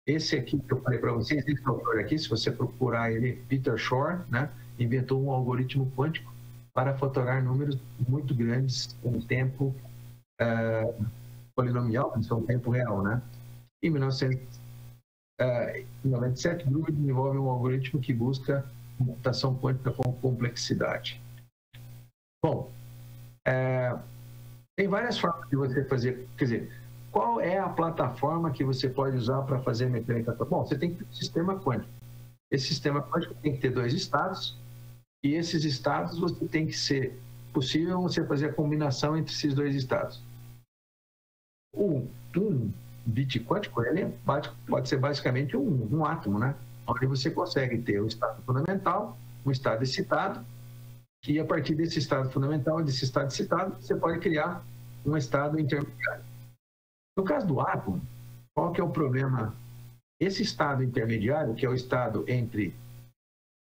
Esse aqui que eu falei para vocês, esse autor aqui, se você procurar ele, Peter Shor, né, inventou um algoritmo quântico para fatorar números muito grandes em tempo polinomial, em tempo real, né? Em 1997, Groove desenvolve um algoritmo que busca computação quântica com complexidade. Bom, tem várias formas de você fazer, quer dizer, qual é a plataforma que você pode usar para fazer mecânica quântica? Bom, você tem que ter um sistema quântico. Esse sistema quântico tem que ter 2 estados, e esses estados você tem que ser possível você fazer a combinação entre esses 2 estados. Um bit quântico, ele pode ser basicamente um átomo, né? Onde você consegue ter o estado fundamental, um estado excitado, e a partir desse estado fundamental, desse estado excitado, você pode criar um estado intermediário. No caso do átomo, qual que é o problema? Esse estado intermediário, que é o estado entre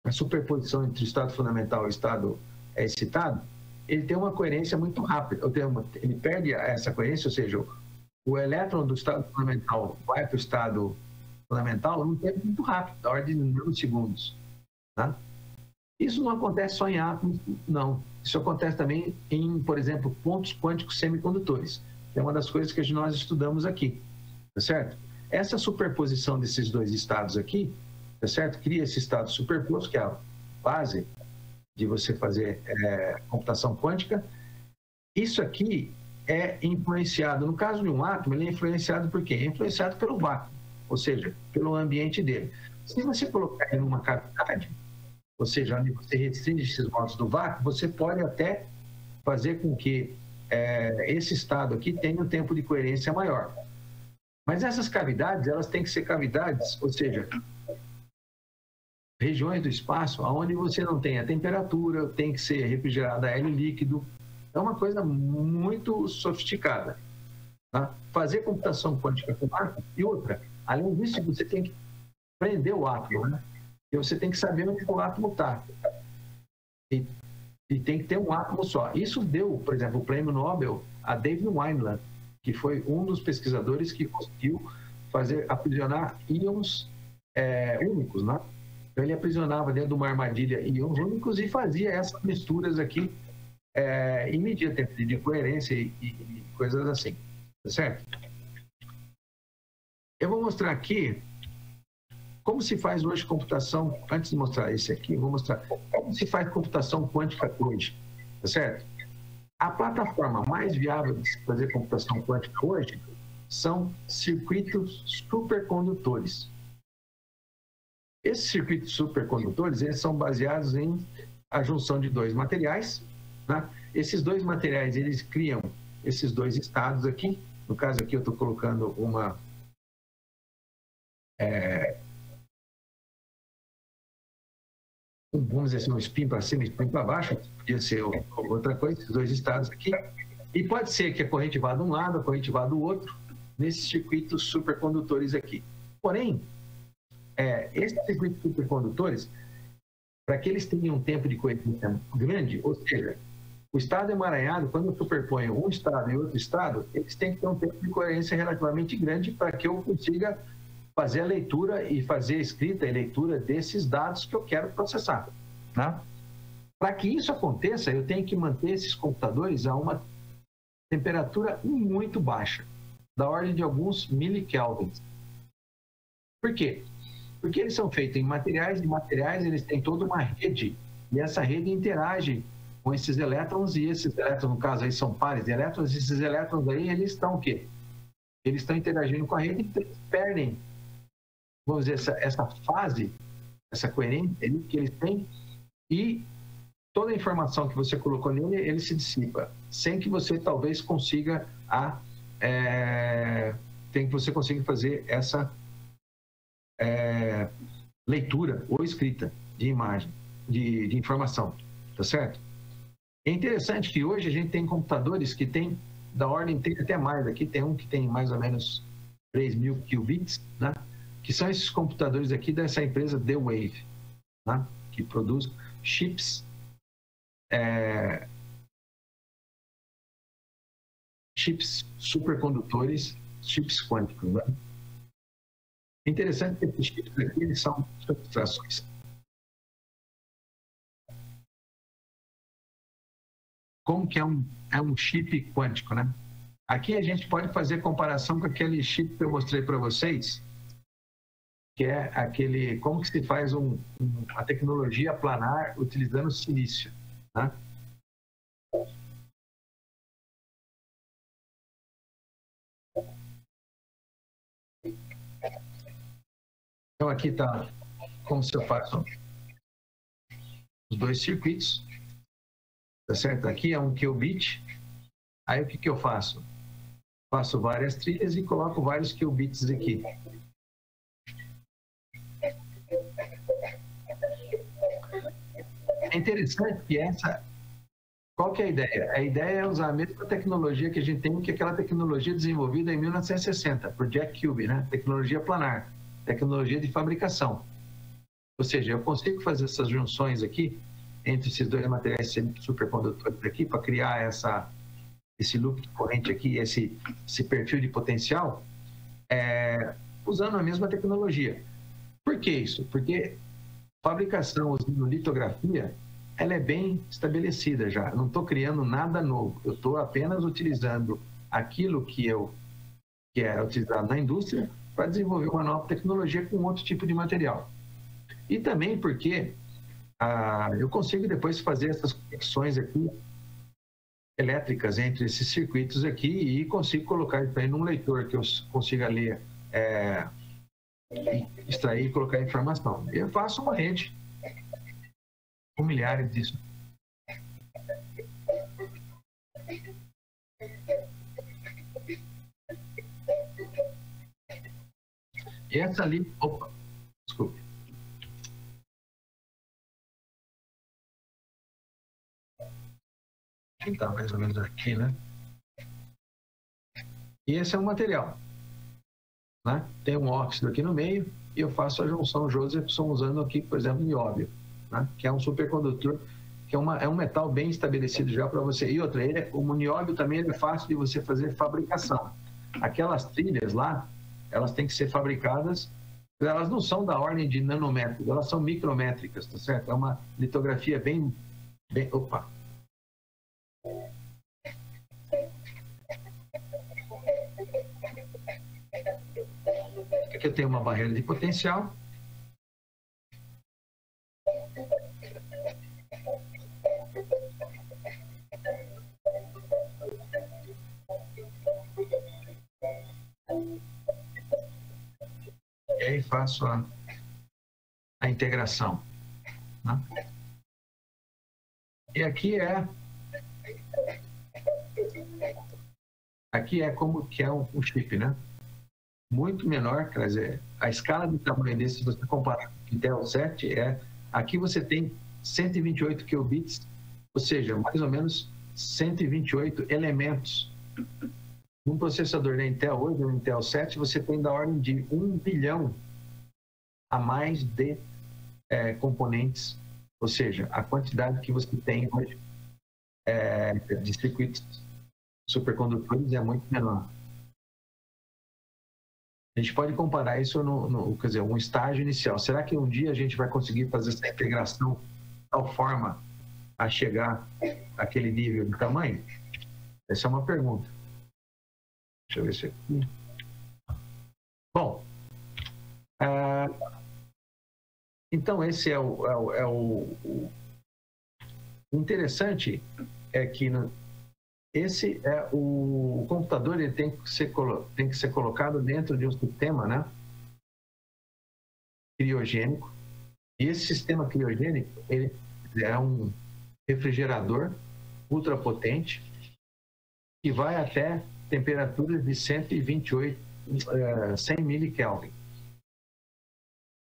a superposição entre o estado fundamental e o estado excitado, ele tem uma coerência muito rápida. Ele perde essa coerência, ou seja, o elétron do estado fundamental vai para o estado fundamental num tempo muito rápido, da ordem de nanosegundos, tá? Isso não acontece só em átomos, não. Isso acontece também em, por exemplo, pontos quânticos semicondutores, que é uma das coisas que nós estudamos aqui, tá certo? Essa superposição desses 2 estados aqui, tá certo? Cria esse estado superposto, que é a base de você fazer computação quântica. Isso aqui é influenciado, no caso de um átomo, ele é influenciado por quê? É influenciado pelo vácuo, ou seja, pelo ambiente dele. Se você colocar ele numa cavidade, ou seja, onde você restringe esses modos do vácuo, você pode até fazer com que esse estado aqui tenha um tempo de coerência maior. Mas essas cavidades, elas têm que ser cavidades, ou seja, regiões do espaço onde você não tem a temperatura, tem que ser refrigerado a hélio líquido. É uma coisa muito sofisticada, tá? Fazer computação quântica com átomo e outra. Além disso, você tem que prender o átomo, né? E você tem que saber onde o átomo está. E tem que ter um átomo só. Isso deu, por exemplo, o prêmio Nobel a David Wineland, que foi um dos pesquisadores que conseguiu aprisionar íons únicos, né? Então ele aprisionava dentro de uma armadilha íons únicos e fazia essas misturas aqui e media tempo de coerência e coisas assim, tá certo? Eu vou mostrar aqui como se faz hoje computação. Antes de mostrar esse aqui, vou mostrar como se faz computação quântica hoje, tá certo? A plataforma mais viável de se fazer computação quântica hoje são circuitos supercondutores. Esses circuitos supercondutores, eles são baseados em a junção de dois materiais, né? Esses dois materiais, eles criam esses dois estados aqui. No caso aqui, eu estou colocando uma vamos dizer assim, um spin para cima e spin para baixo, podia ser outra coisa, esses dois estados aqui. E pode ser que a corrente vá de um lado, a corrente vá do outro, nesses circuitos supercondutores aqui. Porém, esses circuitos supercondutores, para que eles tenham um tempo de coerência grande, ou seja, o estado emaranhado, quando eu superponho um estado e outro estado, eles têm que ter um tempo de coerência relativamente grande para que eu consiga fazer a leitura e fazer a escrita e leitura desses dados que eu quero processar, né? Para que isso aconteça, eu tenho que manter esses computadores a uma temperatura muito baixa, da ordem de alguns milikelvins. Por quê? Porque eles são feitos em materiais, e materiais eles têm toda uma rede, e essa rede interage com esses elétrons, e esses elétrons, no caso aí, são pares de elétrons, e esses elétrons aí, eles estão o quê? Eles estão interagindo com a rede, então eles perdem, vamos dizer, essa fase, essa coerência que eles têm, e toda a informação que você colocou nele, ele se dissipa, sem que você talvez consiga tem que você consiga fazer essa leitura ou escrita de imagem, de informação, tá certo? É interessante que hoje a gente tem computadores que tem da ordem, tem até mais, aqui tem um que tem mais ou menos 3.000 qubits, né? Que são esses computadores aqui dessa empresa D-Wave, né? Que produz chips supercondutores, chips quânticos, né? É interessante que esses chips aqui, eles são subtrações. Como que é um chip quântico, né? Aqui a gente pode fazer comparação com aquele chip que eu mostrei para vocês, que é aquele, como que se faz uma tecnologia planar utilizando silício, né? Então aqui está como se eu faço os dois circuitos, tá certo? Aqui é um qubit. Aí o que eu faço? Faço várias trilhas e coloco vários qubits aqui. É interessante que qual que é a ideia? A ideia é usar a mesma tecnologia que a gente tem, que é aquela tecnologia desenvolvida em 1960, por Jack Kilby, né? Tecnologia planar, tecnologia de fabricação. Ou seja, eu consigo fazer essas junções aqui, entre esses dois materiais supercondutores aqui, para criar esse loop de corrente aqui, esse perfil de potencial, usando a mesma tecnologia. Por que isso? Porque fabricação usando litografia, ela é bem estabelecida já. Eu não estou criando nada novo. Eu estou apenas utilizando aquilo que é utilizado na indústria para desenvolver uma nova tecnologia com outro tipo de material. E também porque eu consigo depois fazer essas conexões aqui elétricas entre esses circuitos aqui e consigo colocar isso aí num leitor que eu consiga ler, extrair e colocar informação. Eu faço uma rede com milhares disso. E essa ali... Opa, desculpe. Está mais ou menos aqui, né? E esse é o material. né? Tem um óxido aqui no meio e eu faço a junção Josephson usando aqui, por exemplo, nióbio, né? Que é um supercondutor, que é um metal bem estabelecido já para você. E outra, o nióbio também é fácil de você fazer fabricação. Aquelas trilhas lá, elas têm que ser fabricadas, elas não são da ordem de nanômetros, elas são micrométricas, tá certo? É uma litografia bem... Opa! Aqui eu tenho uma barreira de potencial. E aí faço a integração, né? E aqui é como que é um chip, né? Muito menor, quer dizer, a escala de tamanho desse, se você comparar com o Intel 7, aqui você tem 128 qubits, ou seja, mais ou menos 128 elementos. Num processador da Intel 8, no Intel 7, você tem da ordem de 1 bilhão a mais de componentes, ou seja, a quantidade que você tem hoje de circuitos supercondutores é muito menor. A gente pode comparar isso quer dizer, um estágio inicial. Será que um dia a gente vai conseguir fazer essa integração de tal forma a chegar àquele nível de tamanho? Essa é uma pergunta. Deixa eu ver se aqui. Bom, então esse é o interessante é que esse é o computador, ele tem que ser colocado dentro de um sistema, né, criogênico. E esse sistema criogênico, ele é um refrigerador ultrapotente que vai até temperaturas de 128, 100 milikelvin.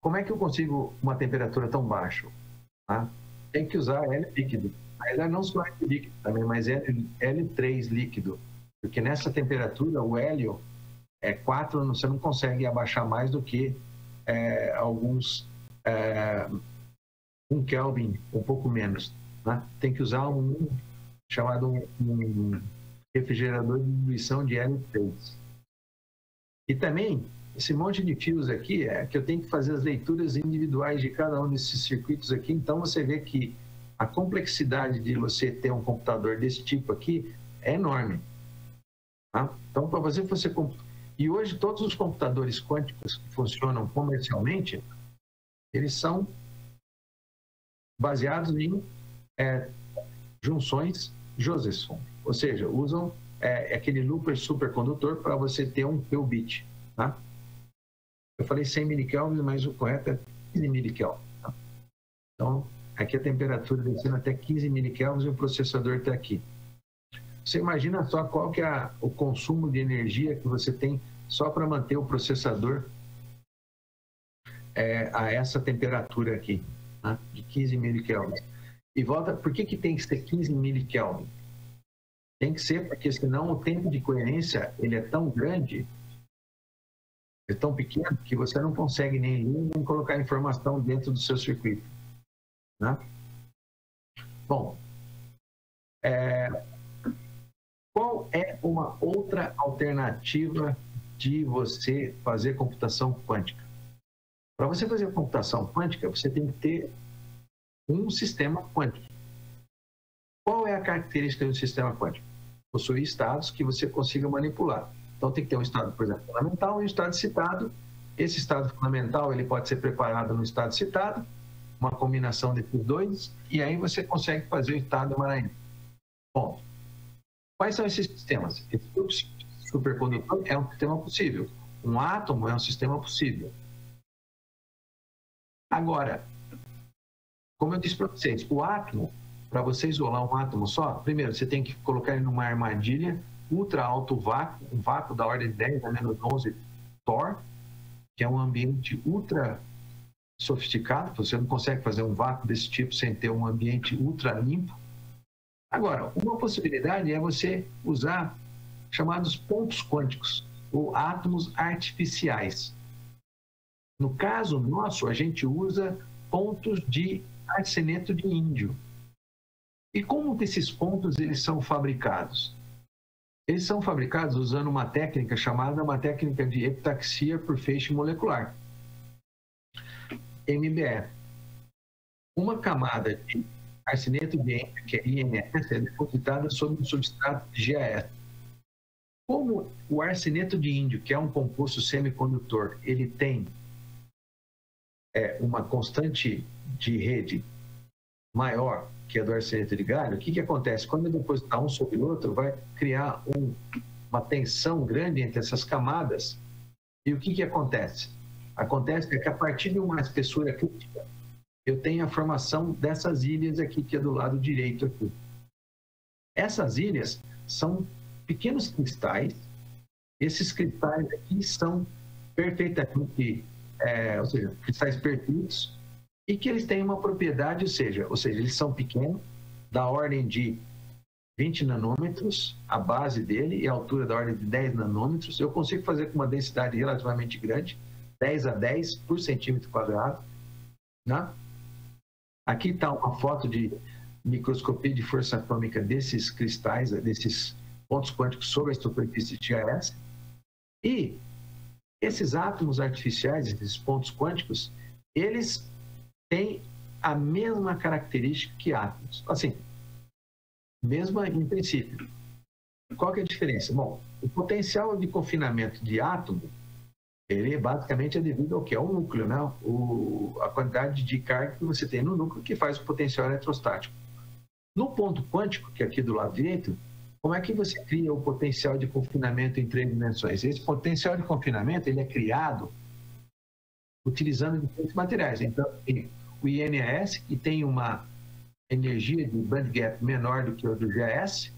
Como é que eu consigo uma temperatura tão baixa? Tá? Tem que usar hélio líquido. Mas não só hélio líquido também, mas L3 líquido. Porque nessa temperatura, o hélio é 4, você não consegue abaixar mais do que alguns 1 Kelvin, um pouco menos. Né? Tem que usar chamado um refrigerador de diluição de L3. E também, esse monte de fios aqui que eu tenho que fazer as leituras individuais de cada um desses circuitos aqui. Então, você vê que a complexidade de você ter um computador desse tipo aqui é enorme. Tá? Então, para você... E hoje, todos os computadores quânticos que funcionam comercialmente, eles são baseados em junções Josephson. Ou seja, usam aquele looper supercondutor para você ter um qubit. Tá? Eu falei 100 milikelvin, mas o correto é 15 milikelvin. Tá? Então, aqui a temperatura descendo até 15 milikelvin e o processador está aqui. Você imagina só qual que é o consumo de energia que você tem só para manter o processador a essa temperatura aqui, né? De 15 milikelvin. E volta, por que tem que ser 15 milikelvin? Tem que ser porque senão o tempo de coerência ele é tão grande, é tão pequeno, que você não consegue nem ler, nem colocar informação dentro do seu circuito. Né? Bom, qual é uma outra alternativa de você fazer computação quântica? Para você fazer computação quântica, você tem que ter um sistema quântico. Qual é a característica do sistema quântico? Possui estados que você consiga manipular. Então, tem que ter um estado, por exemplo, fundamental e um estado citado. Esse estado fundamental ele pode ser preparado no estado citado, uma combinação desses dois, e aí você consegue fazer o estado emaranhado. Bom, quais são esses sistemas? Esse supercondutor é um sistema possível. Um átomo é um sistema possível. Agora, como eu disse para vocês, o átomo, para você isolar um átomo só, primeiro, você tem que colocar ele numa armadilha ultra alto vácuo, um vácuo da ordem de 10 a menos 11 torr, que é um ambiente ultra sofisticado, você não consegue fazer um vácuo desse tipo sem ter um ambiente ultra limpo. Agora, uma possibilidade é você usar chamados pontos quânticos. ou átomos artificiais. No caso nosso, a gente usa pontos de arseneto de índio. E como que esses pontos eles são fabricados? Eles são fabricados usando uma técnica chamada uma técnica de epitaxia por feixe molecular, MBE. Uma camada de arseneto de índio, que é INS, é depositada sobre um substrato de GAS. Como o arseneto de índio, que é um composto semicondutor, ele tem uma constante de rede maior que a do arseneto de galho, o que acontece? Quando eu depositar um sobre o outro, vai criar uma tensão grande entre essas camadas. E o que acontece? Acontece que a partir de uma espessura crítica, eu tenho a formação dessas ilhas aqui, que é do lado direito aqui. Essas ilhas são pequenos cristais. Esses cristais aqui são perfeitamente, ou seja, cristais perfeitos, e que eles têm uma propriedade, ou seja, eles são pequenos, da ordem de 20 nanômetros, a base dele, e a altura da ordem de 10 nanômetros. Eu consigo fazer com uma densidade relativamente grande, 10 a 10 por centímetro quadrado. Né? Aqui está uma foto de microscopia de força atômica desses cristais, desses pontos quânticos sobre a superfície de GAS. E esses átomos artificiais, esses pontos quânticos, eles têm a mesma característica que átomos. Assim, mesma em princípio. Qual que é a diferença? Bom, o potencial de confinamento de átomo, ele basicamente é devido ao que? Ao núcleo, né? A quantidade de carga que você tem no núcleo que faz o potencial eletrostático. No ponto quântico, que é aqui do lado direito, como é que você cria o potencial de confinamento em 3 dimensões? Esse potencial de confinamento ele é criado utilizando diferentes materiais. Então, o INAS, que tem uma energia de band gap menor do que o do GAS,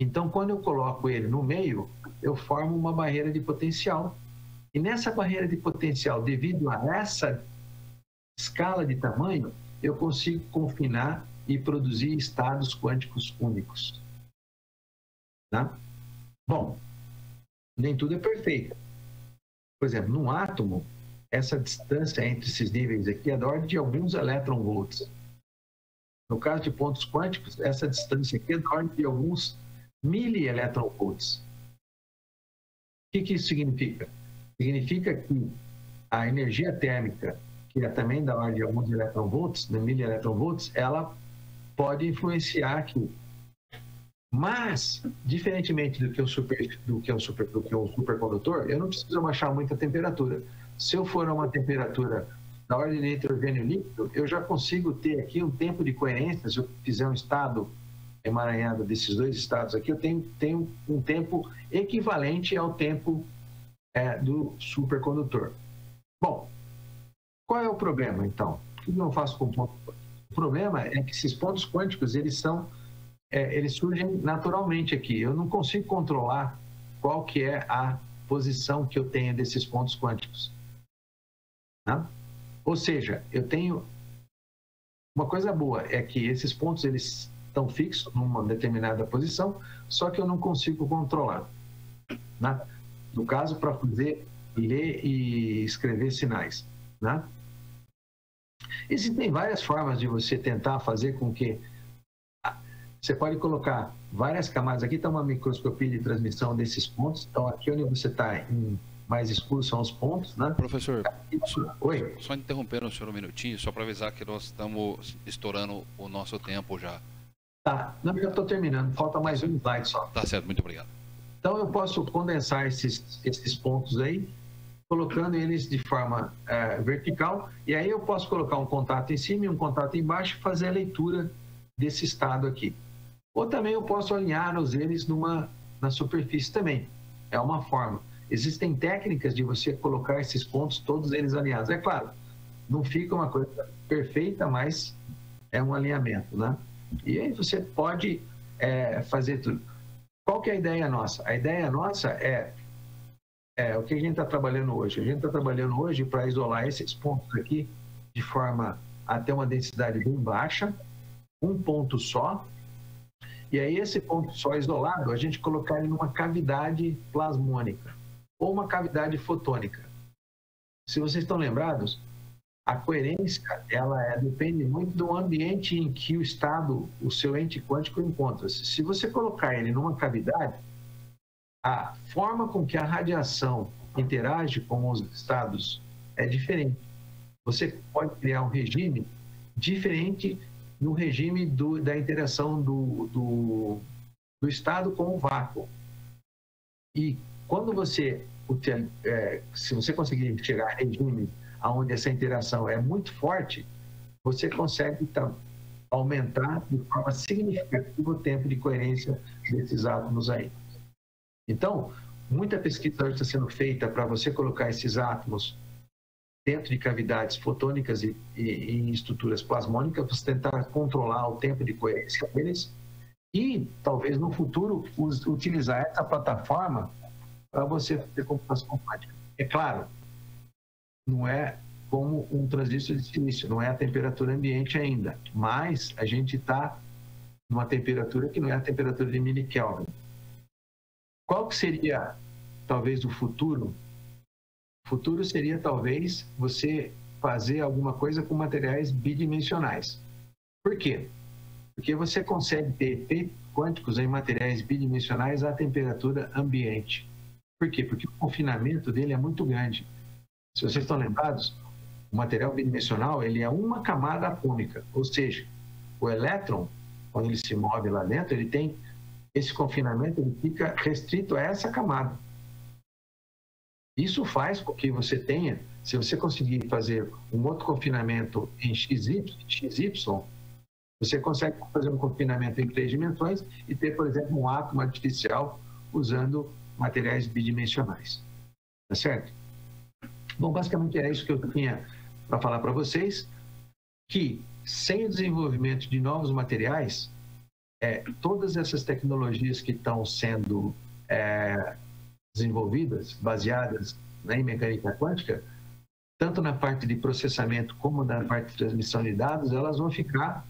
então, quando eu coloco ele no meio, eu formo uma barreira de potencial. E nessa barreira de potencial, devido a essa escala de tamanho, eu consigo confinar e produzir estados quânticos únicos. Tá? Bom, nem tudo é perfeito. Por exemplo, num átomo, essa distância entre esses níveis aqui é da ordem de alguns elétron-volts. No caso de pontos quânticos, essa distância aqui é da ordem de alguns milielétron-volts. O que isso significa? Significa que a energia térmica, que é também da ordem de alguns elétron-volts, né, milielétron-volts, ela pode influenciar aqui. Mas, diferentemente do que o supercondutor, eu não preciso baixar muita temperatura. Se eu for a uma temperatura da ordem de nitrogênio líquido, eu já consigo ter aqui um tempo de coerência. Se eu fizer um estado emaranhado desses dois estados aqui, eu tenho um tempo equivalente ao tempo do supercondutor. Bom, qual é o problema, então? O que eu não faço com ponto quântico? O problema é que esses pontos quânticos, eles surgem naturalmente aqui. Eu não consigo controlar qual que é a posição que eu tenho desses pontos quânticos. Né? Ou seja, eu tenho... Uma coisa boa é que esses pontos eles estão fixos numa determinada posição, só que eu não consigo controlar. Né? No caso, para fazer ler e escrever sinais. Né? Existem várias formas de você tentar fazer com que... Você pode colocar várias camadas. Aqui está uma microscopia de transmissão desses pontos. Então, aqui onde você está em mais escuro são os pontos, né? Professor, Oi? Só interrompendo o senhor um minutinho, só para avisar que nós estamos estourando o nosso tempo já. Tá, não, já estou terminando. Falta mais um slide só. Tá certo, muito obrigado. Então, eu posso condensar esses pontos aí, colocando eles de forma vertical, e aí eu posso colocar um contato em cima e um contato embaixo e fazer a leitura desse estado aqui. Ou também eu posso alinhar eles na superfície também. É uma forma. Existem técnicas de você colocar esses pontos, todos eles alinhados. É claro, não fica uma coisa perfeita, mas é um alinhamento, né? E aí você pode fazer tudo. Qual que é a ideia nossa? A ideia nossa é o que a gente está trabalhando hoje. A gente está trabalhando hoje para isolar esses pontos aqui de forma a ter uma densidade bem baixa, um ponto só, e aí esse ponto só isolado, a gente colocar ele numa cavidade plasmônica. ou uma cavidade fotônica. Se vocês estão lembrados, a coerência depende muito do ambiente em que o seu ente quântico encontra-se. Se você colocar ele numa cavidade, a forma com que a radiação interage com os estados é diferente. Você pode criar um regime diferente no regime da interação do estado com o vácuo. E quando você, se você conseguir chegar a regime onde essa interação é muito forte, você consegue aumentar de forma significativa o tempo de coerência desses átomos aí. Então, muita pesquisa hoje está sendo feita para você colocar esses átomos dentro de cavidades fotônicas e em estruturas plasmônicas, para tentar controlar o tempo de coerência deles e, talvez no futuro, utilizar essa plataforma para você fazer computação quântica. É claro, não é como um transistor de silício, não é a temperatura ambiente ainda, mas a gente está numa temperatura que não é a temperatura de mini-Kelvin. Qual que seria, talvez, o futuro? O futuro seria, talvez, você fazer alguma coisa com materiais bidimensionais. Por quê? Porque você consegue ter efeitos quânticos em materiais bidimensionais à temperatura ambiente. Por quê? Porque o confinamento dele é muito grande. Se vocês estão lembrados, o material bidimensional ele é uma camada atômica, ou seja, o elétron, quando ele se move lá dentro, ele tem esse confinamento, ele fica restrito a essa camada. Isso faz com que você tenha, se você conseguir fazer um outro confinamento em XY, você consegue fazer um confinamento em 3 dimensões e ter, por exemplo, um átomo artificial usando materiais bidimensionais. Tá certo? Bom, basicamente é isso que eu tinha para falar para vocês, que sem o desenvolvimento de novos materiais, todas essas tecnologias que estão sendo desenvolvidas, baseadas em mecânica quântica, tanto na parte de processamento como na parte de transmissão de dados, elas vão ficar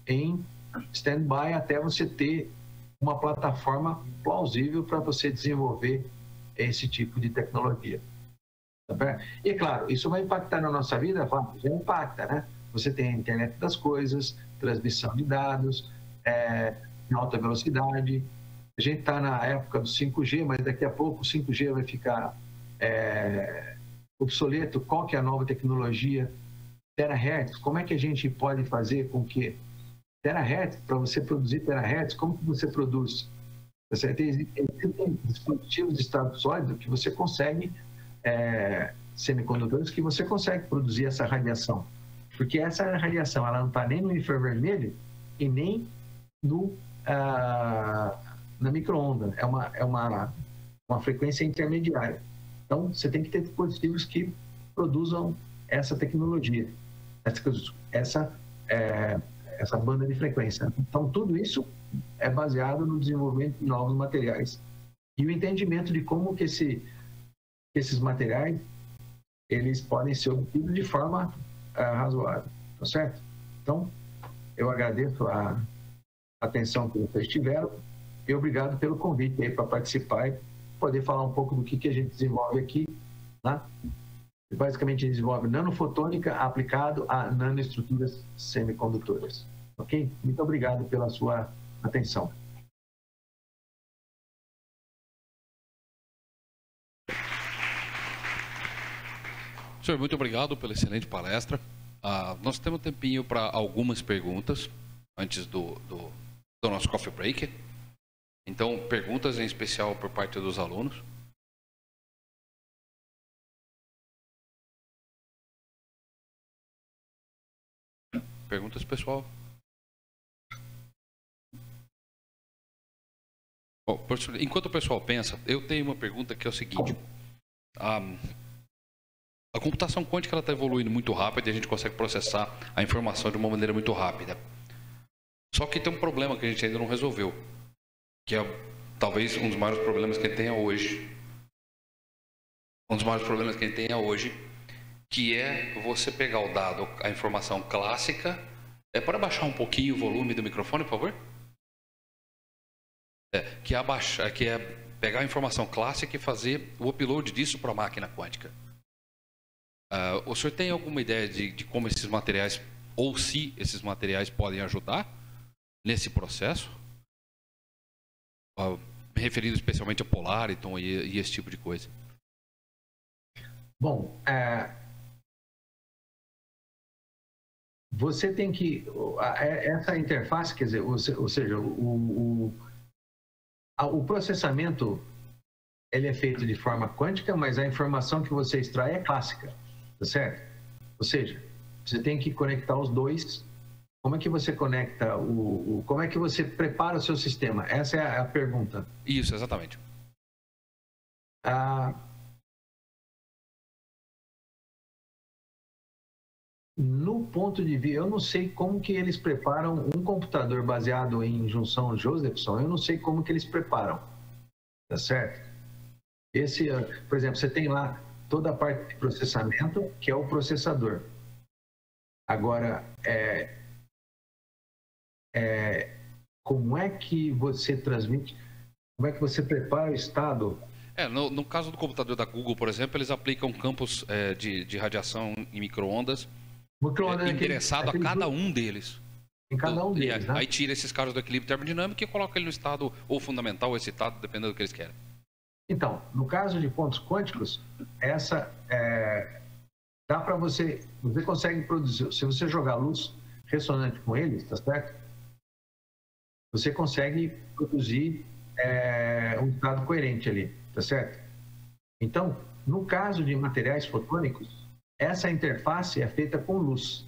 em stand-by até você ter uma plataforma plausível para você desenvolver esse tipo de tecnologia. E, é claro, isso vai impactar na nossa vida? Já impacta, né? Você tem a internet das coisas, transmissão de dados, em alta velocidade. A gente está na época do 5G, mas daqui a pouco o 5G vai ficar obsoleto. Qual que é a nova tecnologia? Terahertz. Como é que a gente pode fazer com que terahertz, para você produzir terahertz, como que você produz? Tem dispositivos de estado sólido que você consegue, semicondutores, que você consegue produzir essa radiação. Porque essa radiação ela não está nem no infravermelho e nem na micro-onda. É uma frequência intermediária. Então, você tem que ter dispositivos que produzam essa tecnologia, essa banda de frequência. Então, tudo isso é baseado no desenvolvimento de novos materiais e o entendimento de como que esses materiais eles podem ser obtidos de forma razoável, tá certo? Então, eu agradeço a atenção que vocês tiveram e obrigado pelo convite aí para participar e poder falar um pouco do que a gente desenvolve aqui, tá? Basicamente, a gente desenvolve nanofotônica aplicado a nanoestruturas semicondutoras. Ok? Muito obrigado pela sua atenção. Senhor, muito obrigado pela excelente palestra. Nós temos um tempinho para algumas perguntas antes do nosso coffee break. Então, perguntas em especial por parte dos alunos. Perguntas, pessoal? Bom, enquanto o pessoal pensa, eu tenho uma pergunta que é o seguinte. A computação quântica está evoluindo muito rápido e a gente consegue processar a informação de uma maneira muito rápida. Só que tem um problema que a gente ainda não resolveu, que é talvez um dos maiores problemas que a gente tenha hoje. Um dos maiores problemas que a gente tenha hoje, que é você pegar o dado, a informação clássica. Pode abaixar um pouquinho o volume do microfone, por favor? Que é pegar a informação clássica e fazer o upload disso para a máquina quântica. O senhor tem alguma ideia de como esses materiais, ou se esses materiais podem ajudar nesse processo? Me referindo especialmente a Polariton e esse tipo de coisa. Bom, você tem que... Essa interface, quer dizer, ou seja, o processamento ele é feito de forma quântica, mas a informação que você extrai é clássica, tá certo? Ou seja, você tem que conectar os dois. Como é que você conecta como é que você prepara o seu sistema? Essa é a pergunta. Isso, exatamente. No ponto de vista, eu não sei como que eles preparam um computador baseado em junção Josephson, eu não sei como que eles preparam, tá certo? Por exemplo, você tem lá toda a parte de processamento, que é o processador. Agora, como é que você transmite, como é que você prepara o estado? No caso do computador da Google, por exemplo, eles aplicam campos de radiação em micro-ondas endereçado a cada um deles. Em cada um deles, né? Aí tira esses caras do equilíbrio termodinâmico e coloca ele no estado ou fundamental ou excitado, dependendo do que eles querem. Então, no caso de pontos quânticos, dá para você consegue produzir, se você jogar luz ressonante com eles, tá certo? Você consegue produzir um estado coerente ali, tá certo? Então, no caso de materiais fotônicos, essa interface é feita com luz.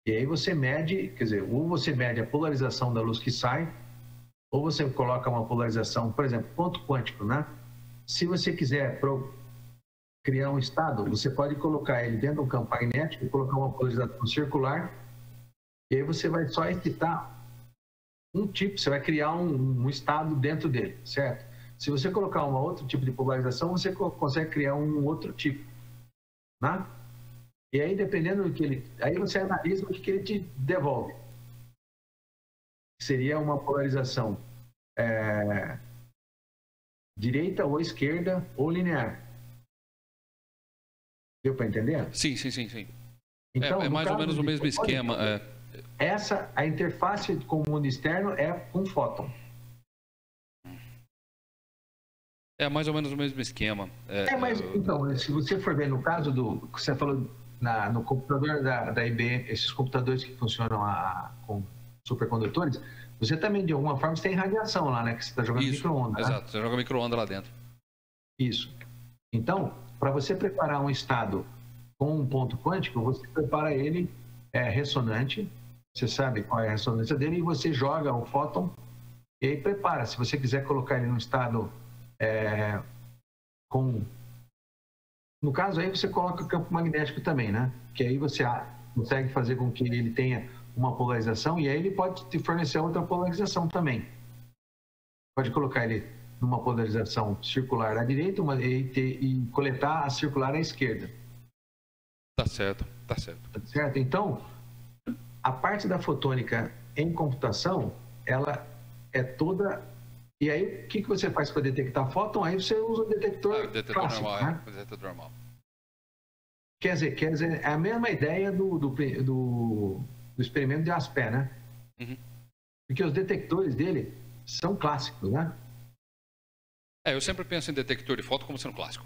E aí você mede, quer dizer, ou você mede a polarização da luz que sai, ou você coloca uma polarização, por exemplo, ponto quântico, né? Se você quiser criar um estado, você pode colocar ele dentro do campo magnético, colocar uma polarização circular, e aí você vai só excitar um tipo, você vai criar um estado dentro dele, certo? Se você colocar um outro tipo de polarização, você consegue criar um outro tipo, né? E aí, dependendo do que aí você analisa o que ele te devolve. Seria uma polarização direita ou esquerda ou linear. Deu para entender? Sim. Então, é mais ou menos o mesmo esquema. A interface com o mundo externo é com fóton. É mais ou menos o mesmo esquema. Mas então, se você for ver no caso do que você falou no computador da IBM, esses computadores que funcionam com supercondutores, você também, de alguma forma, você tem radiação lá, né? Que você está jogando micro-ondas. Exato, né? você joga micro-ondas lá dentro. Isso. Então, para você preparar um estado com um ponto quântico, você prepara ele ressonante, você sabe qual é a ressonância dele, e você joga o fóton e aí prepara. Se você quiser colocar ele num estado no caso aí você coloca o campo magnético também, né? Que aí você consegue fazer com que ele tenha uma polarização e aí ele pode te fornecer outra polarização também. Pode colocar ele numa polarização circular à direita e coletar a circular à esquerda. Tá certo. Tá certo? Então, a parte da fotônica em computação, ela é toda... E aí, o que você faz para detectar fóton? Aí você usa o detector clássico, normal, né? O detetor normal. Quer dizer, é a mesma ideia do experimento de Aspect, né? Uhum. Porque os detectores dele são clássicos, né? Eu sempre penso em detector de fóton como sendo clássico.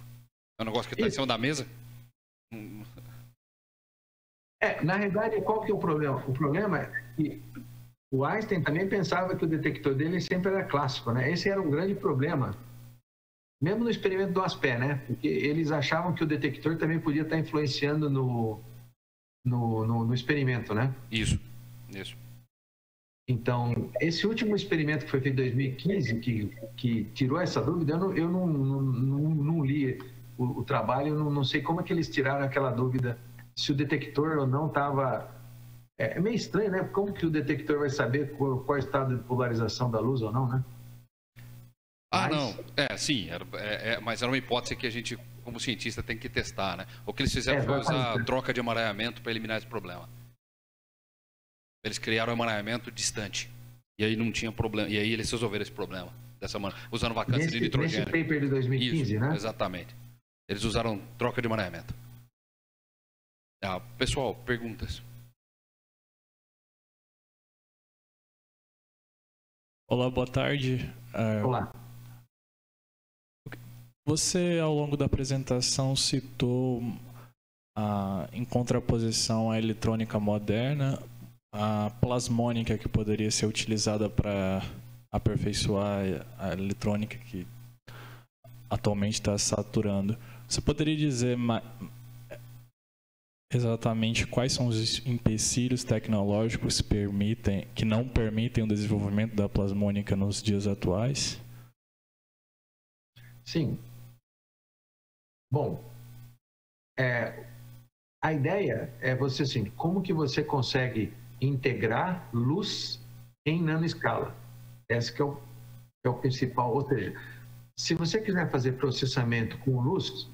É um negócio que está em cima da mesa. Na realidade, qual que é o problema? O problema é que o Einstein também pensava que o detector dele sempre era clássico, né? Esse era um grande problema, mesmo no experimento do Aspect, né? Porque eles achavam que o detector também podia estar influenciando no experimento, né? Isso. Então, esse último experimento que foi feito em 2015, que tirou essa dúvida, eu não li o trabalho, eu não sei como é que eles tiraram aquela dúvida, se o detector ou não estava... É meio estranho, né? Como que o detector vai saber qual é o estado de polarização da luz ou não, né? Não. Sim. Mas era uma hipótese que a gente, como cientista, tem que testar, né? O que eles fizeram foi usar a troca de emaranhamento para eliminar esse problema. Eles criaram um emaranhamento distante. E aí não tinha problema. E aí eles resolveram esse problema. dessa maneira, usando vacância de nitrogênio. Nesse paper de 2015, isso, né? Exatamente. Eles usaram troca de maneamento. Pessoal, perguntas? Olá, boa tarde. Olá. Você, ao longo da apresentação, citou, em contraposição à eletrônica moderna, a plasmônica que poderia ser utilizada para aperfeiçoar a eletrônica que atualmente está saturando. Você poderia dizer exatamente quais são os empecilhos tecnológicos que não permitem o desenvolvimento da plasmônica nos dias atuais? Sim. Bom, a ideia é você, assim, como que você consegue integrar luz em nanoescala? Esse que é o principal. Ou seja, se você quiser fazer processamento com luz,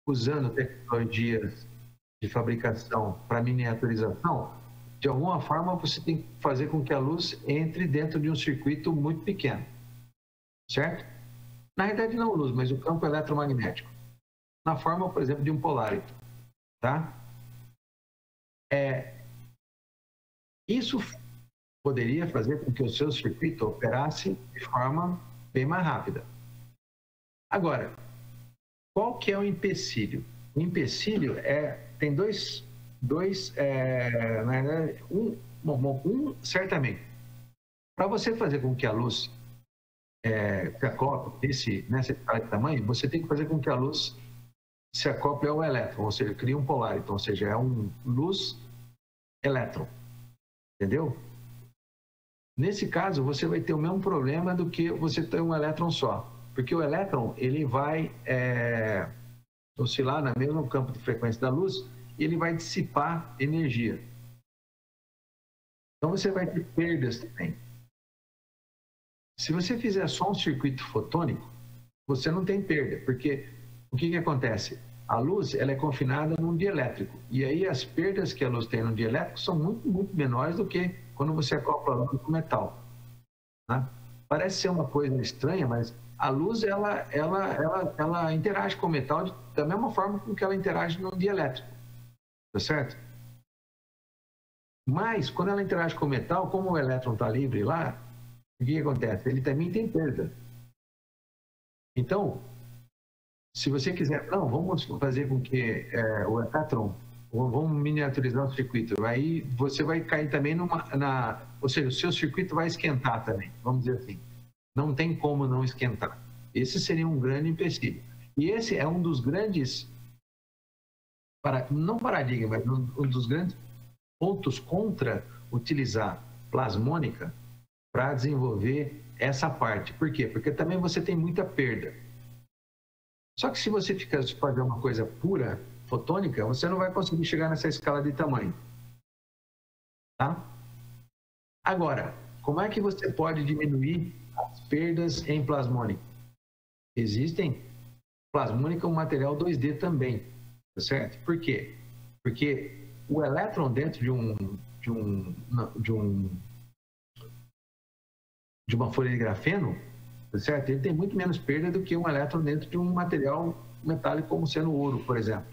usando tecnologias de fabricação para miniaturização, de alguma forma você tem que fazer com que a luz entre dentro de um circuito muito pequeno, certo? Na realidade não a luz, mas o campo eletromagnético, na forma, por exemplo, de um polárito, tá? Isso poderia fazer com que o seu circuito operasse de forma bem mais rápida. Agora, qual que é o empecilho? O empecilho tem dois certamente, para você fazer com que a luz se acople nessa escala de tamanho, você tem que fazer com que a luz se acople ao elétron, ou seja, cria um polárito, ou seja, é um luz-elétron, entendeu? Nesse caso, você vai ter o mesmo problema do que você ter um elétron só, porque o elétron ele vai oscilar no mesmo campo de frequência da luz e ele vai dissipar energia. Então você vai ter perdas também. Se você fizer só um circuito fotônico, você não tem perda, porque o que acontece? A luz ela é confinada num dielétrico, e aí as perdas que a luz tem no dielétrico são muito, muito menores do que quando você acopla a luz com metal. Né? Parece ser uma coisa estranha, mas a luz ela interage com o metal da mesma forma com que ela interage no dielétrico, tá certo? Mas quando ela interage com o metal, como o elétron está livre lá, o que acontece? Ele também tem perda. Então, se você quiser, não, vamos fazer com que o elétron, vamos miniaturizar o circuito, aí você vai cair também ou seja, o seu circuito vai esquentar também, vamos dizer assim. Não tem como não esquentar. Esse seria um grande empecilho. E esse é um dos grandes, não paradigmas, mas um dos grandes pontos contra utilizar plasmônica para desenvolver essa parte. Por quê? Porque também você tem muita perda. Só que se você fazer uma coisa pura, fotônica, você não vai conseguir chegar nessa escala de tamanho. Tá? Agora, como é que você pode diminuir as perdas em plasmônica? Existem plasmônica, um material 2D também, tá certo? Por quê? Porque o elétron dentro de uma folha de grafeno, tá certo? Ele tem muito menos perda do que um elétron dentro de um material metálico como sendo ouro, por exemplo,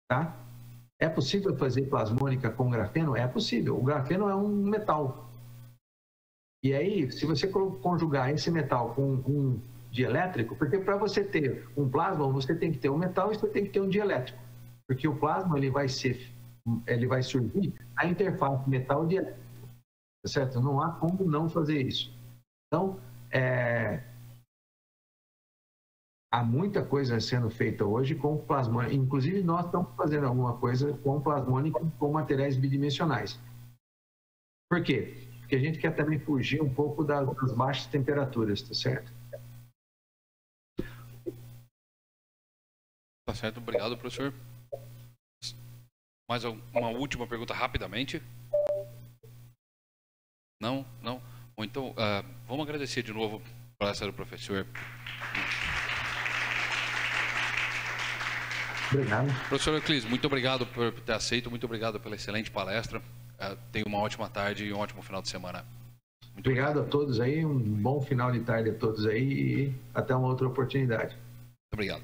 tá? É possível fazer plasmônica com grafeno? É possível. O grafeno é um metal. E aí, se você conjugar esse metal com um dielétrico, porque para você ter um plasma, você tem que ter um metal e você tem que ter um dielétrico. Porque o plasma ele vai surgir a interface metal-dielétrico, tá certo? Não há como não fazer isso. Então, há muita coisa sendo feita hoje com plasmônica. Inclusive, nós estamos fazendo alguma coisa com plasmônica com materiais bidimensionais. Por quê? Porque a gente quer também fugir um pouco das baixas temperaturas, tá certo? Tá certo, obrigado, professor. Mais uma última pergunta rapidamente? Não? Não? Ou então, vamos agradecer de novo a palestra do professor. Obrigado. Professor Euclides, muito obrigado por ter aceito, muito obrigado pela excelente palestra. Tenha uma ótima tarde e um ótimo final de semana. Obrigado a todos aí, um bom final de tarde a todos aí e até uma outra oportunidade. Obrigado.